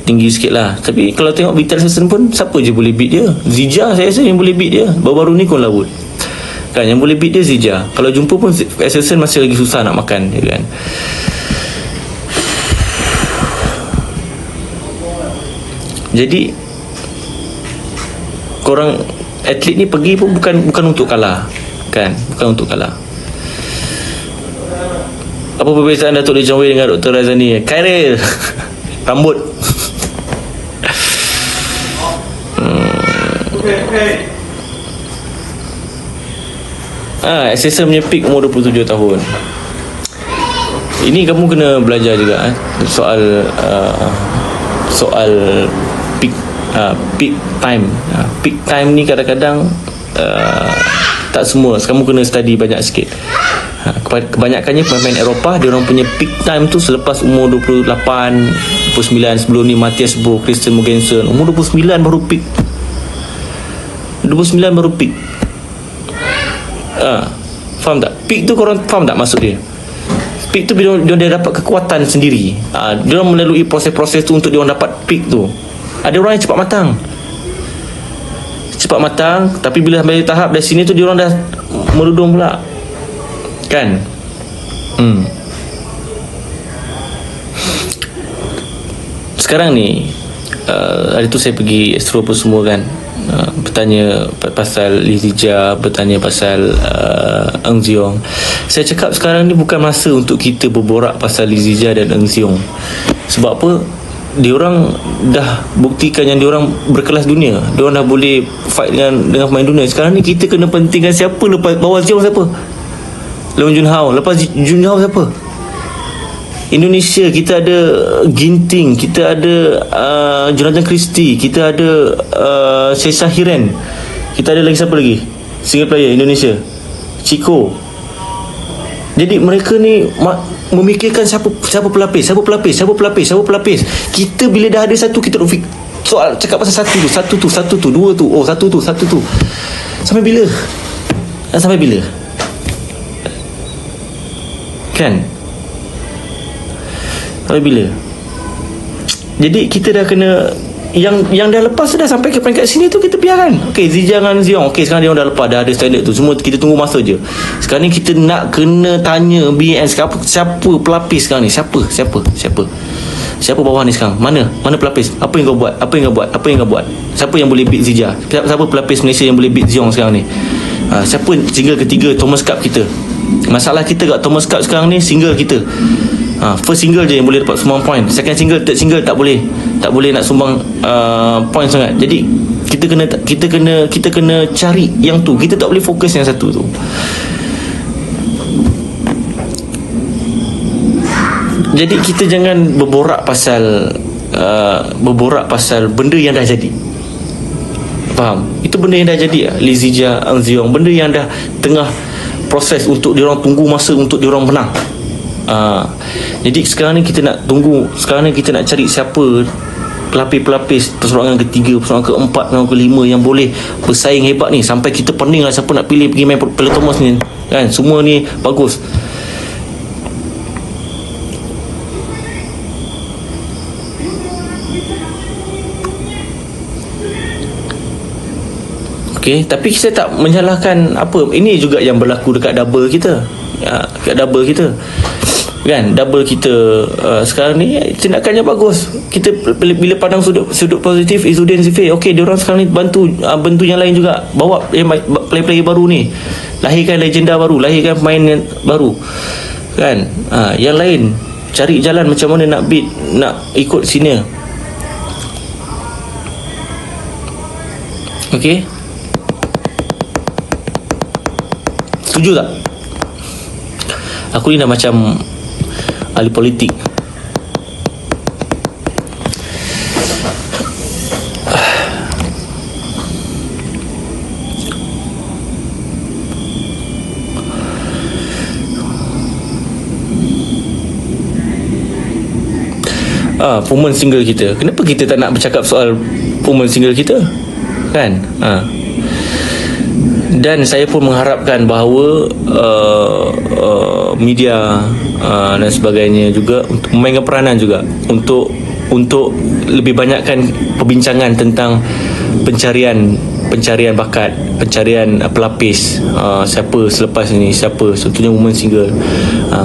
tinggi sikit lah. Tapi kalau tengok Victor Lesson pun, siapa je boleh beat dia? Zijia saya rasa yang boleh beat dia. Baru-baru ni Kun Lawut, kan, yang boleh beat dia Zijia. Kalau jumpa pun Lesson masih lagi susah nak makan dia, kan. Jadi korang atlet ni pergi pun bukan untuk kalah, kan, bukan untuk kalah. Apa perbezaan Datuk Lee Chong Wei dengan Dr. Razani? Khairil rambut. SSM punya peak umur 27 tahun. Ini kamu kena belajar juga, soal peak time. Peak time ni kadang-kadang tak semua. Kamu kena study banyak sikit. Kebanyakannya pemain Eropah, dia orang punya peak time tu selepas umur 28, 29. Sebelum ni Matthias Bo, Christian Mogensen, umur 29 baru peak. 29 baru peak. Faham tak? Peak tu korang faham tak maksud dia? Peak tu bila dia dapat kekuatan sendiri. Dia orang melalui proses-proses tu untuk dia orang dapat peak tu. Ada orang yang cepat matang, tapi bila sampai tahap dari sini tu dia orang dah merudum pula, kan. Sekarang ni hari tu saya pergi Astro apa semua, kan. Bertanya pasal Lee Zijia, bertanya pasal Ang Ziong. Saya cakap sekarang ni bukan masa untuk kita berborak pasal Lee Zijia dan Ang Ziong. Sebab apa? Diorang dah buktikan yang diorang berkelas dunia. Diorang dah boleh fight dengan pemain dunia. Sekarang ni kita kena pentingkan siapa lepas bawah Ziong, siapa? Leung Jun Hao. Lepas Jun Hao siapa? Indonesia kita ada Ginting, kita ada Jonathan Christie, kita ada Sesa Hiren, kita ada lagi siapa lagi? Single player Indonesia, Chico. Jadi mereka ni memikirkan siapa pelapis. Kita bila dah ada satu, kita soal cakap pasal satu tu, dua tu, satu tu. Sampai bila? Kan? Sampai bila? Jadi kita dah kena, yang dah lepas dah sampai ke peringkat sini tu kita biarkan. Okey, Zijia dengan Ziong, okey, sekarang dia orang dah lepas, dah ada standard tu. Semua kita tunggu masa je. Sekarang ni kita nak kena tanya BN siapa pelapis sekarang ni? Siapa bawah ni sekarang? Mana pelapis? Apa yang kau buat? Siapa yang boleh beat Zijia? Siapa pelapis Malaysia yang boleh beat Ziong sekarang ni? Siapa single ketiga Thomas Cup kita? Masalah kita kat Thomas Cup sekarang ni, single kita, first single je yang boleh dapat sumbang point. Second single, third single tak boleh nak sumbang point sangat. Jadi kita kena cari yang tu. Kita tak boleh fokus yang satu tu. Jadi kita jangan berborak pasal benda yang dah jadi. Faham? Itu benda yang dah jadi. Lee Zijia, Ang Ziong, benda yang dah tengah proses untuk diorang tunggu masa untuk diorang menang. Jadi sekarang ni kita nak tunggu. Sekarang ni kita nak cari siapa pelapis-pelapis persoalangan ketiga, persoalangan keempat, persoalangan kelima yang boleh bersaing hebat ni. Sampai kita pening lah siapa nak pilih pergi main Piala Thomas ni, kan. Semua ni bagus. Okey, tapi saya tak menyalahkan apa. Ini juga yang berlaku dekat double kita. Dekat double kita. kan, double kita. Sekarang ni tindakannya bagus. Kita bila pandang sudut positif, Izzuddin Zifir, okey, dia orang sekarang ni bantu yang lain juga, bawa player-player baru ni, lahirkan legenda baru, lahirkan pemain yang baru, kan. Yang lain cari jalan macam mana nak beat, nak ikut senior. Okey, setuju tak? Aku ni dah macam ahli politik. Performance single kita. Kenapa kita tak nak bercakap soal performance single kita? Kan? Dan saya pun mengharapkan bahawa media dan sebagainya juga untuk memainkan peranan juga untuk lebih banyakkan perbincangan tentang pencarian bakat, pencarian pelapis, siapa selepas ini, siapa contohnya woman single,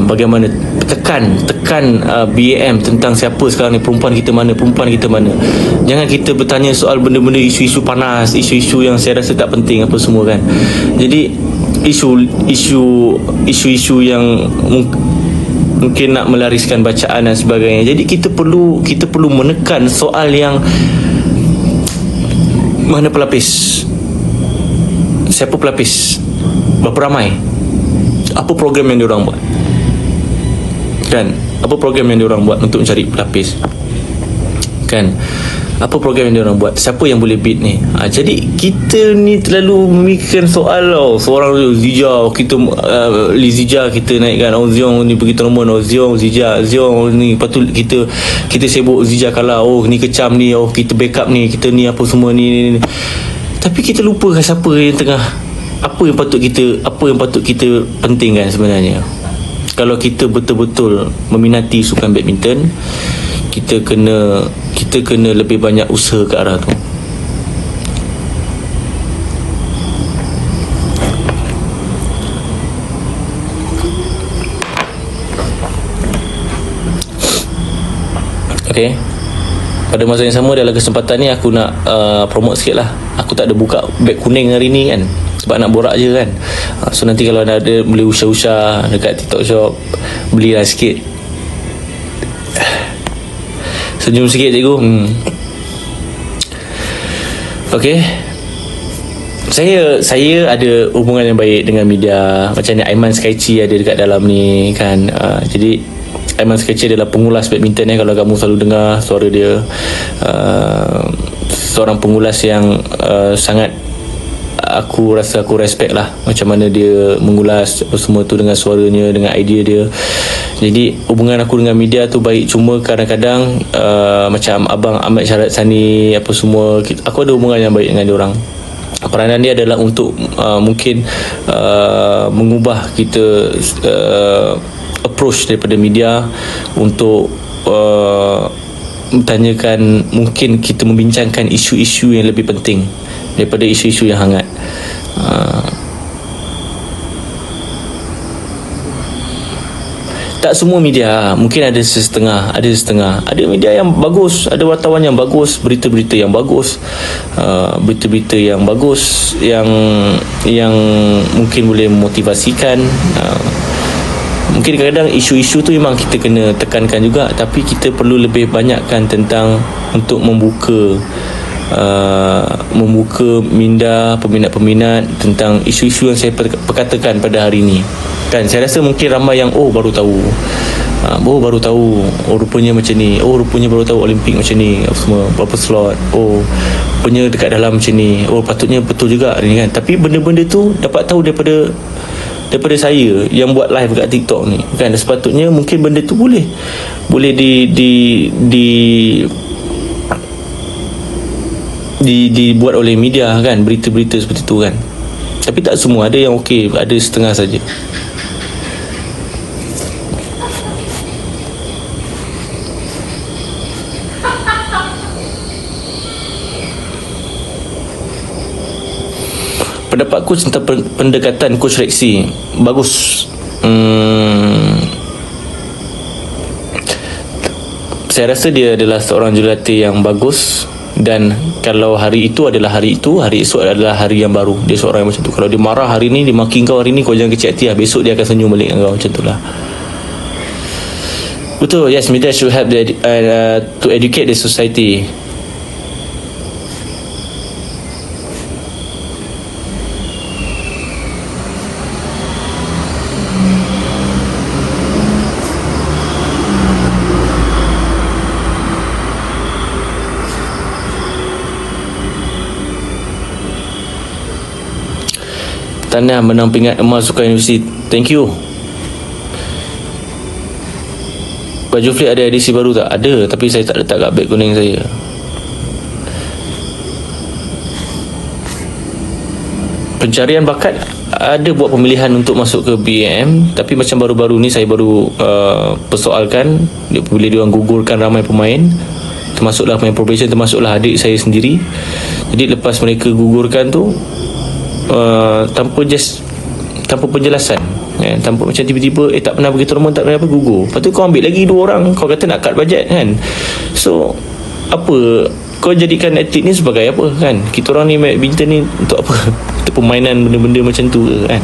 bagaimana tekan BAM tentang siapa sekarang ni, perempuan kita mana. Jangan kita bertanya soal benda-benda isu-isu panas, isu-isu yang saya rasa tak penting apa semua, kan. Jadi isu-isu yang mungkin nak melariskan bacaan dan sebagainya. Jadi kita perlu menekan soal yang mana pelapis, siapa pelapis, berapa ramai, apa program yang diorang buat, kan. Apa program yang diorang buat untuk mencari pelapis, kan. Apa program yang diorang buat, siapa yang boleh beat ni. Jadi kita ni terlalu memikirkan soal seorang Zija, kita Zija kita naikkan, Zion ni pergi tournament, Zion ni, lepas tu kita sibuk Zija kalah, ni kecam ni, kita backup ni, kita ni apa semua ni. Tapi kita lupa siapa yang tengah, apa yang patut kita pentingkan sebenarnya. Kalau kita betul-betul meminati sukan badminton, kita kena lebih banyak usaha ke arah tu. Okay, pada masa yang sama dalam kesempatan ni aku nak promote sikit lah. Aku tak ada buka beg kuning hari ni, kan, sebab nak borak je, kan. So nanti kalau ada boleh usah-usah dekat TikTok shop, belilah sikit. Senyum sikit cikgu. Okay, saya ada hubungan yang baik dengan media. Macam ni Aiman Skaichi ada dekat dalam ni, kan. Jadi Aiman Skaichi adalah pengulas badminton, kalau kamu selalu dengar suara dia. Seorang pengulas yang sangat aku rasa aku respect lah macam mana dia mengulas apa semua tu dengan suaranya, dengan idea dia. Jadi hubungan aku dengan media tu baik, cuma kadang-kadang macam Abang Ahmad Syarat Sani apa semua, aku ada hubungan yang baik dengan diorang. Peranan dia adalah untuk mungkin mengubah kita approach daripada media untuk bertanyakan, mungkin kita membincangkan isu-isu yang lebih penting daripada isu-isu yang hangat. Tak semua media, mungkin ada setengah. Ada media yang bagus, ada wartawan yang bagus, berita-berita yang bagus, berita-berita yang bagus, yang mungkin boleh memotivasikan. Mungkin kadang-kadang isu-isu tu memang kita kena tekankan juga, tapi kita perlu lebih banyakkan tentang untuk membuka minda peminat-peminat tentang isu-isu yang saya perkatakan pada hari ini, kan. Saya rasa mungkin ramai yang baru tahu, rupanya macam ni, rupanya baru tahu Olimpik macam ni, semua berapa slot, rupanya dekat dalam macam ni, patutnya betul juga ni, kan. Tapi benda-benda tu dapat tahu daripada saya yang buat live kat TikTok ni, kan. Sepatutnya mungkin benda tu boleh dibuat oleh media, kan, berita-berita seperti tu, kan. Tapi tak semua, ada yang okey, ada setengah saja. Pendapat coach tentang pendekatan coach Rexy bagus. saya rasa dia adalah seorang jurulatih yang bagus. Dan kalau hari itu adalah hari itu, hari esok adalah hari yang baru. Dia seorang yang macam tu. Kalau dia marah hari ni, dia maki kau hari ni, kau jangan kecil hati lah. Besok dia akan senyum balik dengan kau. Macam tu lah. Betul. Yes, media should help to educate the society. Tanah menang pingat emas Sukan Universiti. Thank you. Baju Flick ada edisi baru tak? Ada, tapi saya tak letak kat beg kuning saya. Pencarian bakat ada buat pemilihan untuk masuk ke BAM, tapi macam baru-baru ni saya baru persoalkan bila dia orang gugurkan ramai pemain, termasuklah pemain probation, termasuklah adik saya sendiri. Jadi lepas mereka gugurkan tu, tanpa penjelasan, kan? Tanpa macam tiba-tiba tak pernah pergi tournament, tak pernah apa, gugur. Lepas tu kau ambil lagi 2 orang, kau kata nak cut budget, kan? So apa kau jadikan atlet ni sebagai apa, kan? Kita orang ni badminton ni untuk apa? Untuk permainan benda-benda macam tu, kan?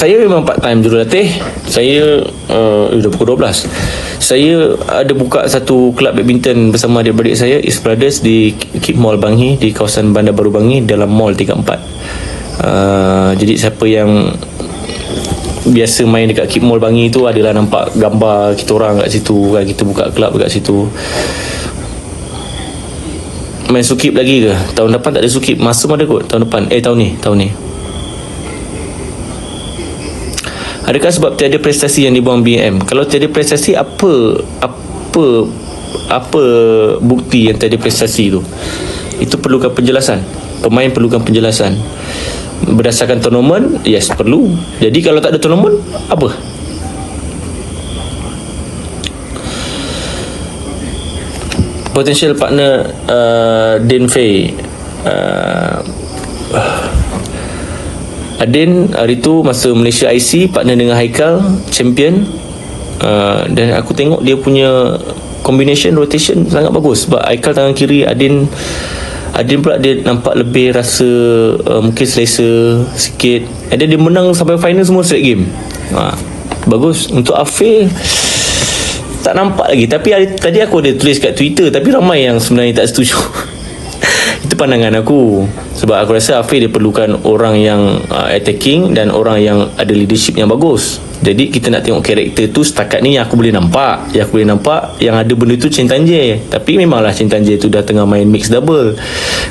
Saya memang part time jurulatih. Saya dah pukul 12. Saya ada buka satu kelab badminton bersama adik-beradik saya, East Brothers, di Keep Mall Bangi, di kawasan Bandar Baru Bangi, dalam Mall 34. Jadi siapa yang biasa main dekat Keep Mall Bangi tu adalah nampak gambar kita orang kat situ, kan? Kita buka kelab dekat situ. Main sukip lagi ke? Tahun depan tak ada sukip. Masa ada kot tahun depan. Tahun ni. Adakah sebab tiada prestasi yang dibuang BM? Kalau tiada prestasi, apa bukti yang tiada prestasi tu? Itu perlukan penjelasan. Pemain perlukan penjelasan. Berdasarkan tournament, yes, perlu. Jadi kalau tak ada tournament, apa? Potential partner Din Fei. Adin hari tu masa Malaysia IC partner dengan Haikal, champion. Dan aku tengok dia punya combination rotation sangat bagus. Sebab Haikal tangan kiri, Adin pula dia nampak lebih rasa mungkin selesa sikit. Dan dia menang sampai final semua straight game. Bagus. Untuk Afif tak nampak lagi. Tapi tadi aku ada tulis kat Twitter, tapi ramai yang sebenarnya tak setuju. Itu pandangan aku. Sebab aku rasa Afif dia perlukan orang yang attacking dan orang yang ada leadership yang bagus. Jadi kita nak tengok karakter tu. Setakat ni yang aku boleh nampak, yang ada benda tu Chen Tanjie. Tapi memanglah Chen Tanjie tu dah tengah main mix double,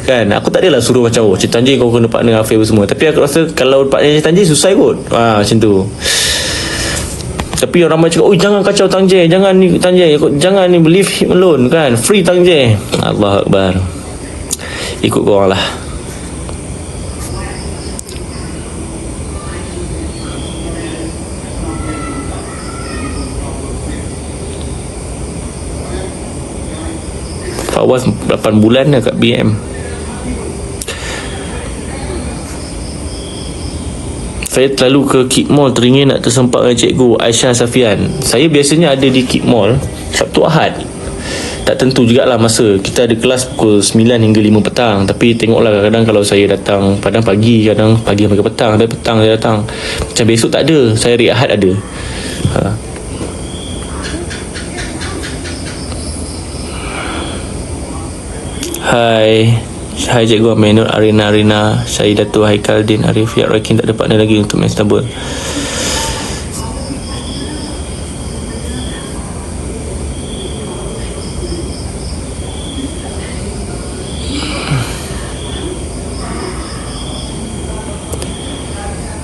kan? Aku tak adalah suruh macam Chen Tanjie kau kena partner dengan Afif semua. Tapi aku rasa kalau partner Chen Tanjie susah kot, macam tu. Tapi orang ramai cakap, jangan kacau Tanjie, jangan ni Tanjie, jangan ni, leave him alone, kan? Free Tanjie. Allah Akbar. Ikut korang lah. Fawaz 8 bulan dah kat BM. Saya terlalu ke Keep Mall, teringin nak tersempat dengan cikgu Aisyah Safian. Saya biasanya ada di Keep Mall Sabtu Ahad. Tak tentu jugalah masa. Kita ada kelas pukul 9 hingga 5 petang. Tapi tengoklah, kadang-kadang kalau saya datang padang pagi, kadang pagi sampai ke petang, dan petang saya datang. Macam besok tak ada, saya hari Ahad ada. Hai Cikgu Aminur, Arina, saya Dato' Haikal Din Arif Yak Rakin tak ada partner lagi untuk main double.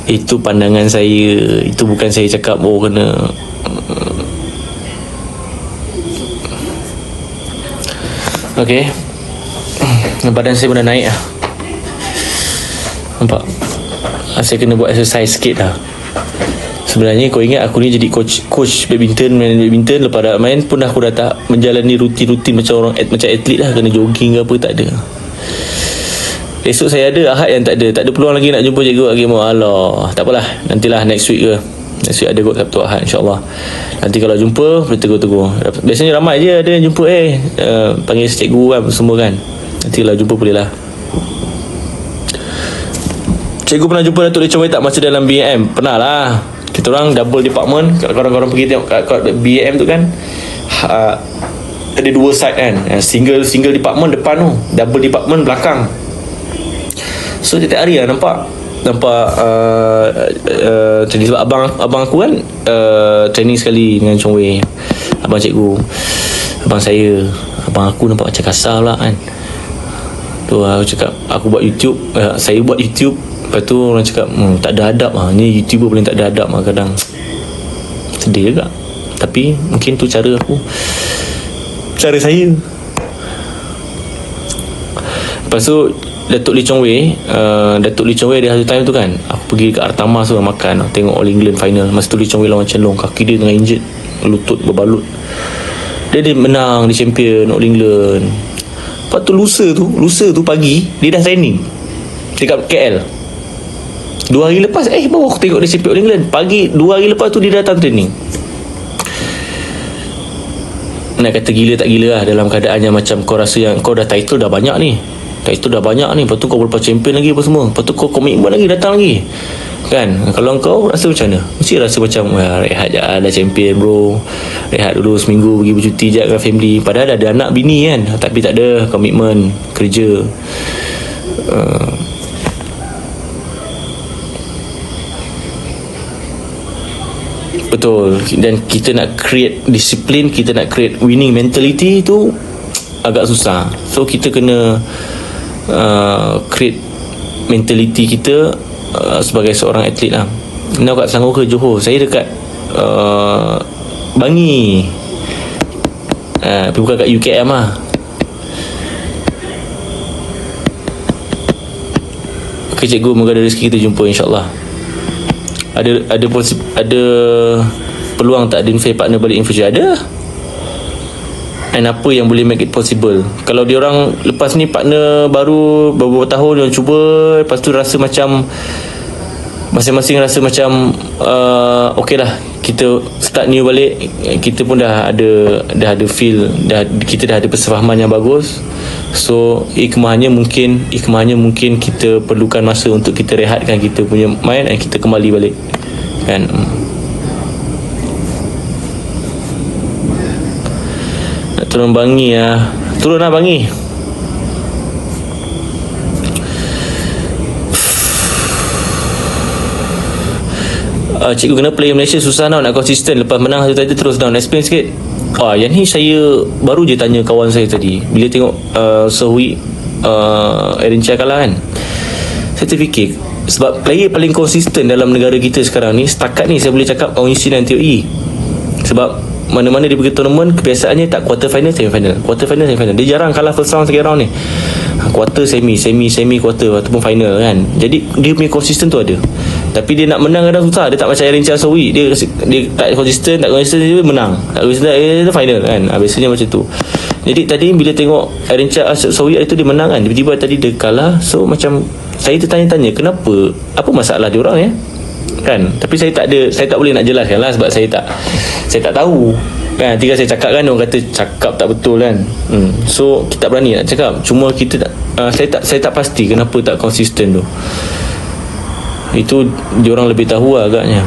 Itu pandangan saya. Itu bukan saya cakap kena. Okay. Badan saya pun dah naik lah. Nampak? Saya kena buat exercise sikit lah. Sebenarnya kau ingat aku ni jadi coach badminton, main badminton. Lepas dah main pun aku dah tak menjalani rutin-rutin macam atlet lah. Kena jogging ke apa, tak ada. Esok saya ada, Ahad yang tak ada peluang lagi nak jumpa cikgu lagi. Alah, tak apalah, nantilah next week ke. Next week ada kot Sabtu Ahad, insyaAllah. Nanti kalau jumpa boleh tegur-tegur. Biasanya ramai je ada yang jumpa panggil cikgu kan, semua kan. Nanti kalau jumpa boleh lah. Cikgu pernah jumpa Datuk Lee Chong Wei tak masa dalam BM? Pernah lah. Kita orang double department. Kalau korang pergi tengok kat BM tu kan, ada dua side kan. Single department depan tu, double department belakang. So setiap hari lah nampak training. Sebab abang aku kan training sekali dengan Chong Wei. Abang cikgu, abang saya, abang aku nampak macam kasar lah kan. Tu aku cakap, aku buat YouTube, saya buat YouTube. Lepas tu orang cakap tak ada adab lah, ni YouTuber paling tak ada adab lah. Kadang sedih juga, tapi mungkin tu cara aku, cara saya. Lepas tu Datuk Lee Chong Wei ada satu time tu kan, aku pergi ke Artama tu makan, tengok All England final. Masa tu Lee Chong Wei lawan Chen Long, kaki dia tengah injured, lutut berbalut. Dia menang, dia champion All England. Lepas tu lusa tu pagi dia dah training dekat KL. 2 hari lepas baru aku tengok dia champion All England. Pagi 2 hari lepas tu dia datang training. Nak kata gila tak gila lah, dalam keadaan yang macam kau rasa yang kau dah title dah banyak ni, lepas tu kau lepas champion lagi apa semua, lepas tu kau komitmen lagi, datang lagi kan. Kalau kau rasa macam mana? Mesti rasa macam rehat je dah champion bro, rehat dulu seminggu, pergi bercuti je dengan family. Padahal ada anak bini kan, tapi tak ada komitmen kerja. Betul. Dan kita nak create disiplin, kita nak create winning mentality tu agak susah. So kita kena create mentality kita sebagai seorang atlet lah. Nak kat Selangor ke Johor? Saya dekat Bangi, tapi bukan kat UKM lah. Okay cikgu, moga ada rezeki kita jumpa insyaAllah. Ada peluang tak Din Fei partner balik in future? Ada. And apa yang boleh make it possible? Kalau dia orang lepas ni partner baru beberapa tahun yang cuba, lepas tu rasa macam masing-masing rasa macam okey lah, kita start new balik, kita pun dah ada feel, kita dah ada persefahaman yang bagus. So hikmahnya mungkin kita perlukan masa untuk kita rehatkan kita punya mind dan kita kembali balik kan. Nak turun Bangi lah, turun lah Bangi. Cikgu kena play Malaysia susah nak konsisten. Lepas menang satu title terus down. Explain sikit. Yang ni saya baru je tanya kawan saya tadi bila tengok Sohui Erin Chia kalah kan. Saya terfikir, sebab player paling konsisten dalam negara kita sekarang ni, setakat ni saya boleh cakap Ong Yee Sin dan Teo Yi. Sebab mana-mana dia pergi tournament, kebiasaannya tak quarter final, semi final, quarter final, semi final. Dia jarang kalah first round, second round ni. Quarter, semi, quarter ataupun final kan. Jadi dia punya konsisten tu ada. Tapi dia nak menang kadang susah. Dia tak macam Erin Chia Sohui. Dia tak konsisten, dia menang. Tak konsisten, dia final kan. Biasanya macam tu. Jadi tadi bila tengok Erin Chia Sohui itu dia menang kan, tiba-tiba tadi dia kalah. So macam saya tertanya-tanya, kenapa? Apa masalah dia orang kan? Tapi saya tak boleh nak jelaskan lah, sebab saya tak tahu kan. Nanti saya cakap kan, orang kata cakap tak betul kan. So kita tak berani nak cakap. Cuma kita saya tak pasti kenapa tak konsisten tu. Itu diorang lebih tahu lah agaknya.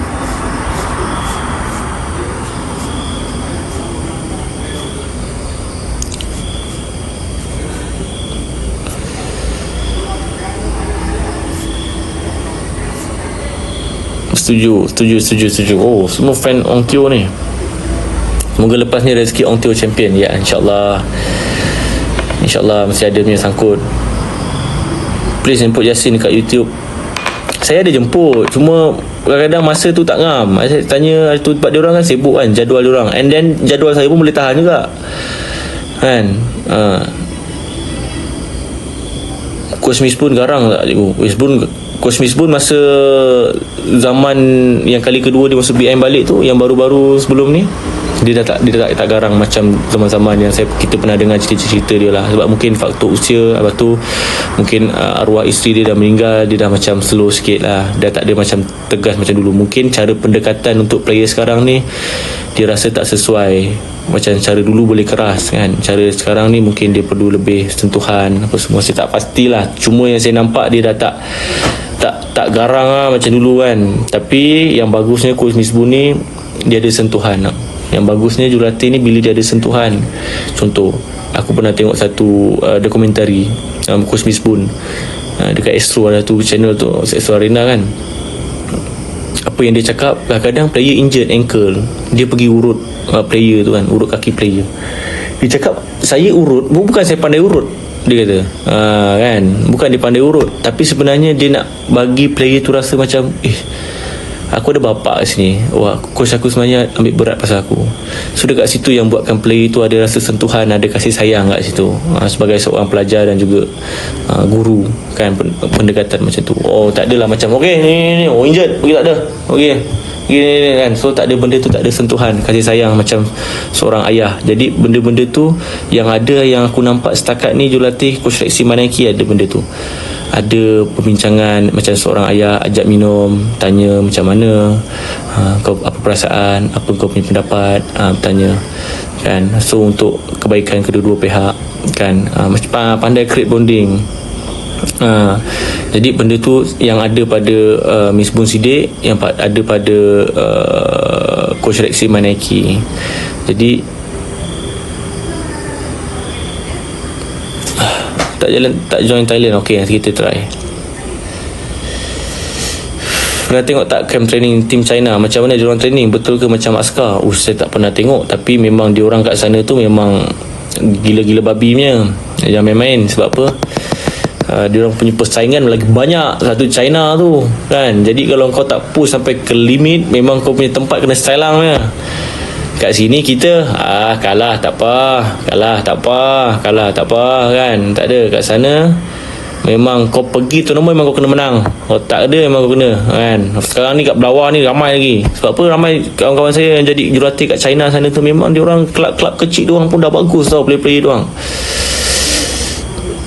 Setuju. Oh, semua fan Ong Teo ni. Semoga lepas ni rezeki Ong Teo champion. Ya, insyaAllah mesti ada punya sangkut. Please jemput Yasin dekat YouTube. Saya ada jemput, cuma kadang-kadang masa tu tak ngam. Saya tanya tu, tempat dia orang kan sibuk kan, jadual dia orang. And then jadual saya pun boleh tahan juga kan. Coach Misbun garang tak cikgu? Coach Misbun masa zaman yang kali kedua dia masuk BM balik tu, yang baru-baru sebelum ni, dia dah tak garang macam zaman-zaman yang kita pernah dengar cerita-cerita dia lah. Sebab mungkin faktor usia, lepas tu mungkin arwah isteri dia dah meninggal, dia dah macam slow sikit lah, dah tak ada macam tegas macam dulu. Mungkin cara pendekatan untuk player sekarang ni dia rasa tak sesuai. Macam cara dulu boleh keras kan, cara sekarang ni mungkin dia perlu lebih sentuhan apa semua. Saya tak pastilah, cuma yang saya nampak dia dah tak garang lah macam dulu kan. Tapi yang bagusnya Coach Misbun ni, dia ada sentuhan lah. Yang bagusnya jurulatih ni bila dia ada sentuhan. Contoh, aku pernah tengok satu dokumentari Coach Misbun dekat Astro, ada tu channel tu, Astro Arena kan. Apa yang dia cakap, kadang-kadang player injured ankle, dia pergi urut player tu kan, urut kaki player. Dia cakap, saya urut, bukan saya pandai urut, dia kata kan, bukan dia pandai urut, tapi sebenarnya dia nak bagi player tu rasa macam aku ada bapak kat sini. Wah, coach aku sebenarnya ambil berat pasal aku. So dekat situ yang buatkan player tu ada rasa sentuhan, ada kasih sayang kat situ. Sebagai seorang pelajar dan juga guru kan, pendekatan macam tu. Oh, tak adalah macam ni injured, pergi tak ada. Okey. Gini kan. So tak ada, benda tu tak ada sentuhan, kasih sayang macam seorang ayah. Jadi benda-benda tu yang ada, yang aku nampak setakat ni jurulatih Coach Lexi Manaki ada benda tu. Ada perbincangan macam seorang ayah, ajak minum, tanya macam mana, kau apa perasaan, apa kau punya pendapat, tanya kan. So untuk kebaikan kedua-dua pihak kan, macam pandai create bonding. Jadi benda tu yang ada pada Misbun Sidek, yang ada pada Coach Lexi Manaki. Jadi tak join Thailand. Okey, nanti kita try. Pernah tengok tak camp training tim China? Macam mana diorang training? Betul ke macam askar? Saya tak pernah tengok, tapi memang diorang kat sana tu memang gila-gila babi punya. Jangan main-main. Sebab apa? Diorang punya persaingan lagi banyak satu China tu kan. Jadi kalau kau tak push sampai ke limit, memang kau punya tempat kena selang punya. Kat sini kita kalah tak apa kan. Tak ada. Kat sana memang kau pergi tournament memang kau kena menang. Kalau tak ada memang kau kena kan. Sekarang ni kat bawah ni ramai lagi. Sebab apa? Ramai kawan-kawan saya yang jadi jurulatih kat China sana tu, memang diorang kelab-kelab kecil diorang pun dah bagus tau, player-player diorang.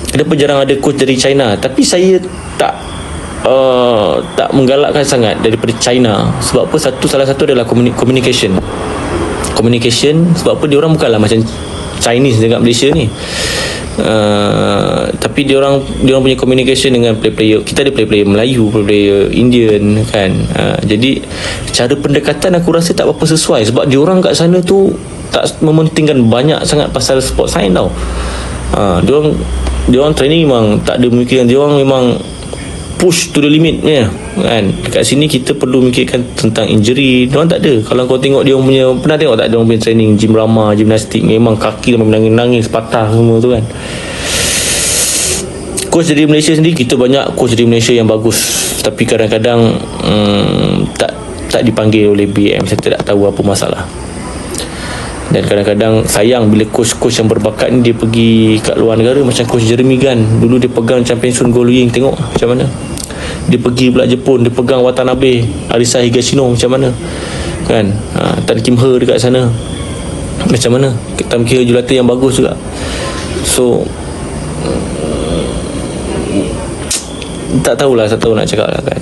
Kenapa jarang ada coach dari China? Tapi saya tak menggalakkan sangat daripada China. Sebab apa? Salah satu adalah communication. Sebab apa? Diorang bukanlah macam Chinese dekat Malaysia ni. Tapi diorang punya communication dengan player-player. Kita ada player-player Melayu, player Indian kan. Jadi cara pendekatan aku rasa tak apa sesuai. Sebab diorang kat sana tu tak mementingkan banyak sangat pasal sport science tau. Diorang training memang tak ada pemikiran. Diorang memang push to the limit kan. Dekat sini kita perlu mikirkan tentang injury. Diorang tak ada. Kalau kau tengok dia punya, pernah tengok tak diorang punya training gym rama, gimnastik, memang kaki memang menangis-nangis, patah semua tu kan. Coach dari Malaysia sendiri, kita banyak coach dari Malaysia yang bagus, tapi kadang-kadang tak dipanggil oleh BM. Saya tidak tahu apa masalah. Dan kadang-kadang sayang bila coach-coach yang berbakat ni dia pergi kat luar negara. Macam coach Jeremy Gan, dulu dia pegang Championship Goal Ying, tengok macam mana. Dia pergi pula Jepun, dia pegang Watanabe, Arisa Higashino, macam mana kan. Tan Kim He dekat sana, macam mana. Kita kira jurulatih yang bagus juga. So tak tahulah, tak tahu nak cakap lah kan.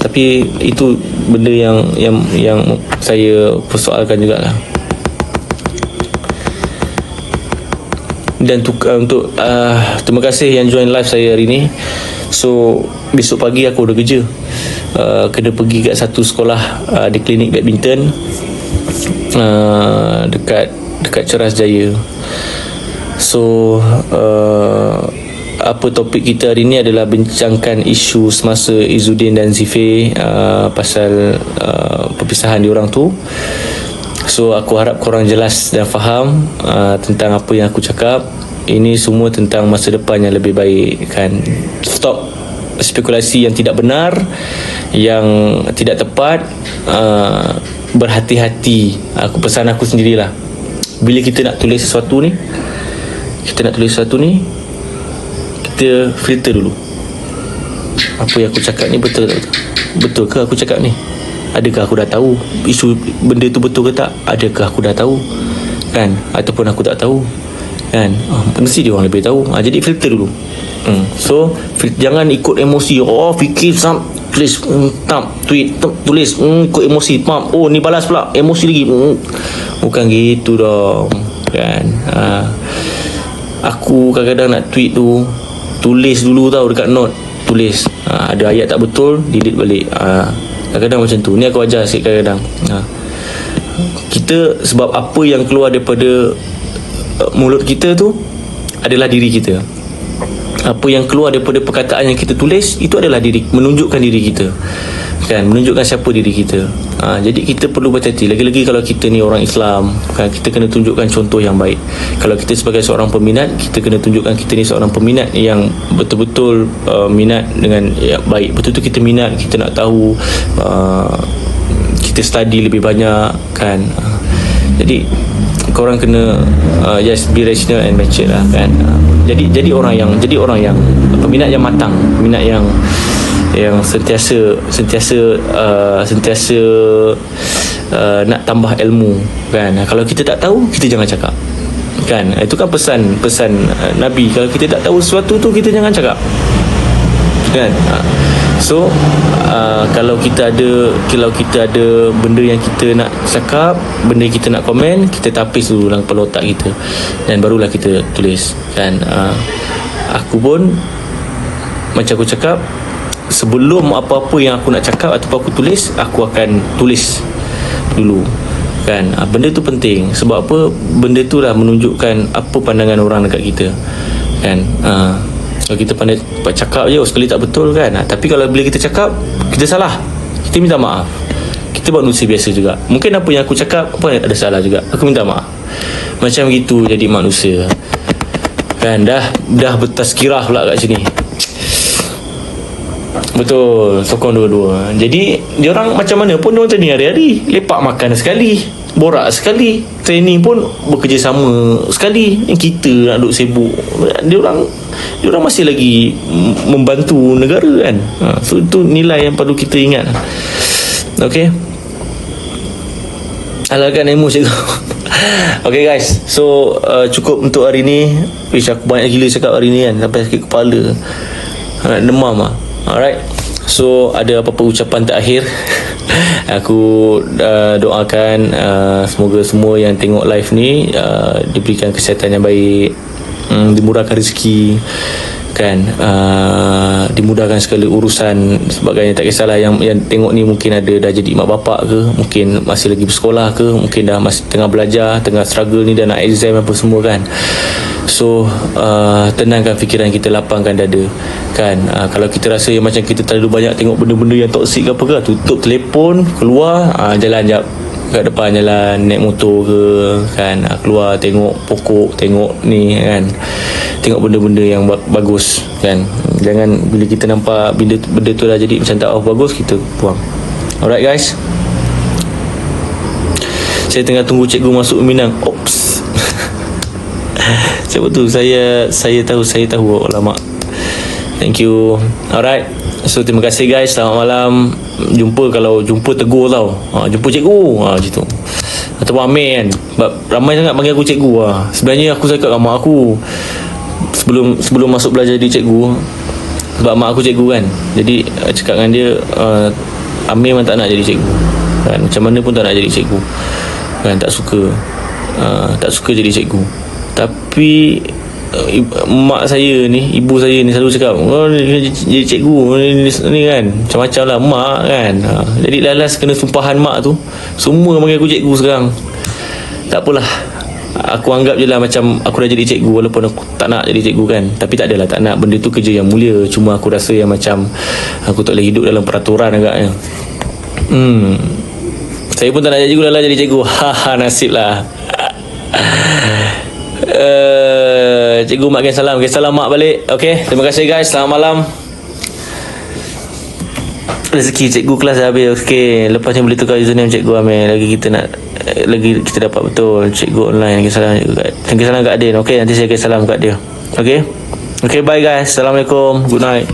Tapi itu benda yang saya persoalkan jugalah. Dan untuk terima kasih yang join live saya hari ni. So besok pagi aku ada kerja, kena pergi kat satu sekolah di klinik badminton dekat Ceras Jaya. So apa topik kita hari ni adalah bincangkan isu semasa Izzuddin dan Zifir pasal perpisahan diorang tu. So aku harap korang jelas dan faham tentang apa yang aku cakap. Ini semua tentang masa depan yang lebih baik kan. Stop spekulasi yang tidak benar, yang tidak tepat. Berhati-hati. Pesan aku sendirilah, bila kita nak tulis sesuatu ni, kita filter dulu. apa yang aku cakap ni betul tak betul? Betul ke aku cakap ni? Adakah aku dah tahu isu benda tu betul ke tak? Adakah aku dah tahu? Kan? Ataupun aku tak tahu? Kan? Mesti dia orang lebih tahu. Jadi filter dulu. So jangan ikut emosi. Fikir tulis tweet tulis ikut emosi. Ni balas pula emosi lagi. Bukan gitu dong. Kan? Aku kadang-kadang nak tweet tu, tulis dulu tau dekat note. Tulis ada ayat tak betul, delete balik. Kadang-kadang macam tu. Ni aku ajar sikit kadang-kadang. Kita, sebab apa yang keluar daripada mulut kita tu adalah diri kita. Apa yang keluar daripada perkataan yang kita tulis, itu adalah menunjukkan diri kita. Kan, menunjukkan siapa diri kita. Jadi kita perlu berhati-hati. Lagi-lagi kalau kita ni orang Islam, kan, kita kena tunjukkan contoh yang baik. Kalau kita sebagai seorang peminat, kita kena tunjukkan kita ni seorang peminat yang betul-betul minat dengan baik. Betul-betul kita minat, kita nak tahu, kita study lebih banyak, kan. Jadi korang kena just be rational and mature lah, kan. Jadi orang yang peminat yang matang, peminat yang sentiasa nak tambah ilmu, kan. Kalau kita tak tahu, kita jangan cakap, kan. Itu kan pesan Nabi. Kalau kita tak tahu sesuatu tu, kita jangan cakap, kan. So kalau kita ada benda yang kita nak cakap, benda yang kita nak komen, kita tapis dulu dalam kepala otak kita, dan barulah kita tulis, kan. Aku pun macam aku cakap, sebelum apa-apa yang aku nak cakap ataupun aku tulis, aku akan tulis dulu, kan. Benda tu penting. Sebab apa? Benda tu dah menunjukkan apa pandangan orang dekat kita, kan. Kalau kita pandai cakap je, sekali tak betul, kan. Tapi kalau bila kita cakap, kita salah, kita minta maaf. Kita manusia biasa juga. Mungkin apa yang aku cakap apa ada salah juga, aku minta maaf. Macam gitu jadi manusia, kan. Dah bertazkirah pula kat sini. Betul, sokong dua-dua. Jadi diorang macam mana pun diorang training hari-hari, lepak makan sekali, borak sekali, training pun bekerjasama sekali. Yang kita nak duduk sibuk, diorang masih lagi membantu negara, kan. So itu nilai yang perlu kita ingat. Okay, halalkan ilmu, cikgu. Okay guys, so cukup untuk hari ni. Aku banyak gila cakap hari ni, kan, sampai sakit kepala, demam lah. Alright, so ada apa-apa ucapan terakhir? Aku doakan semoga semua yang tengok live ni diberikan kesihatan yang baik, dimurahkan rezeki, kan, dimudahkan segala urusan sebagainya. Tak kisahlah yang tengok ni mungkin ada dah jadi mak bapak ke, mungkin masih lagi bersekolah ke, mungkin dah masih tengah belajar, tengah struggle ni, dah nak exam apa semua, kan. So tenangkan fikiran kita, lapangkan dada, kan. Kalau kita rasa yang macam kita terlalu banyak tengok benda-benda yang toksik ke apa ke, tutup telefon, keluar, jalan jap kat depan, jalan naik motor ke, kan, keluar tengok pokok, tengok ni, kan, tengok benda-benda yang bagus, kan. Jangan bila kita nampak benda tu dah jadi macam tak bagus, kita buang. Alright guys, saya tengah tunggu cikgu masuk Minang. Oops. Siapa tu? Saya tahu. Lama. Thank you. Alright, so terima kasih guys. Selamat malam. Kalau jumpa tegur tau, jumpa cikgu, macam tu. Ataupun Amir, kan. Sebab ramai sangat panggil aku cikgu. Sebenarnya aku cakap dengan mak aku sebelum masuk belajar di cikgu, sebab mak aku cikgu, kan. Jadi cakap dengan dia, Amir memang tak nak jadi cikgu, kan. Macam mana pun tak nak jadi cikgu, kan. Tak suka jadi cikgu. Tapi mak saya ni, ibu saya ni selalu cakap, jadi cikgu ni, kan. Macam-macam lah mak, kan. Jadi lalas kena sumpahan mak tu, semua panggil aku cikgu sekarang. Tak apalah, aku anggap je lah macam aku dah jadi cikgu, walaupun aku tak nak jadi cikgu, kan. Tapi tak adalah tak nak, benda tu kerja yang mulia. Cuma aku rasa yang macam aku tak boleh hidup dalam peraturan agaknya. Saya pun tak nak jadi cikgu, lah jadi cikgu. Nasib lah. Cikgu mak salam. Salam mak balik. Okay, terima kasih guys. Selamat malam. Rezeki cikgu kelas dah habis. Okay, lepas ni boleh tukar username cikgu Amir. Lagi kita dapat betul cikgu online. Salam kat Adin. Okay, nanti saya salam kat dia. Okay, bye guys. Assalamualaikum. Good night.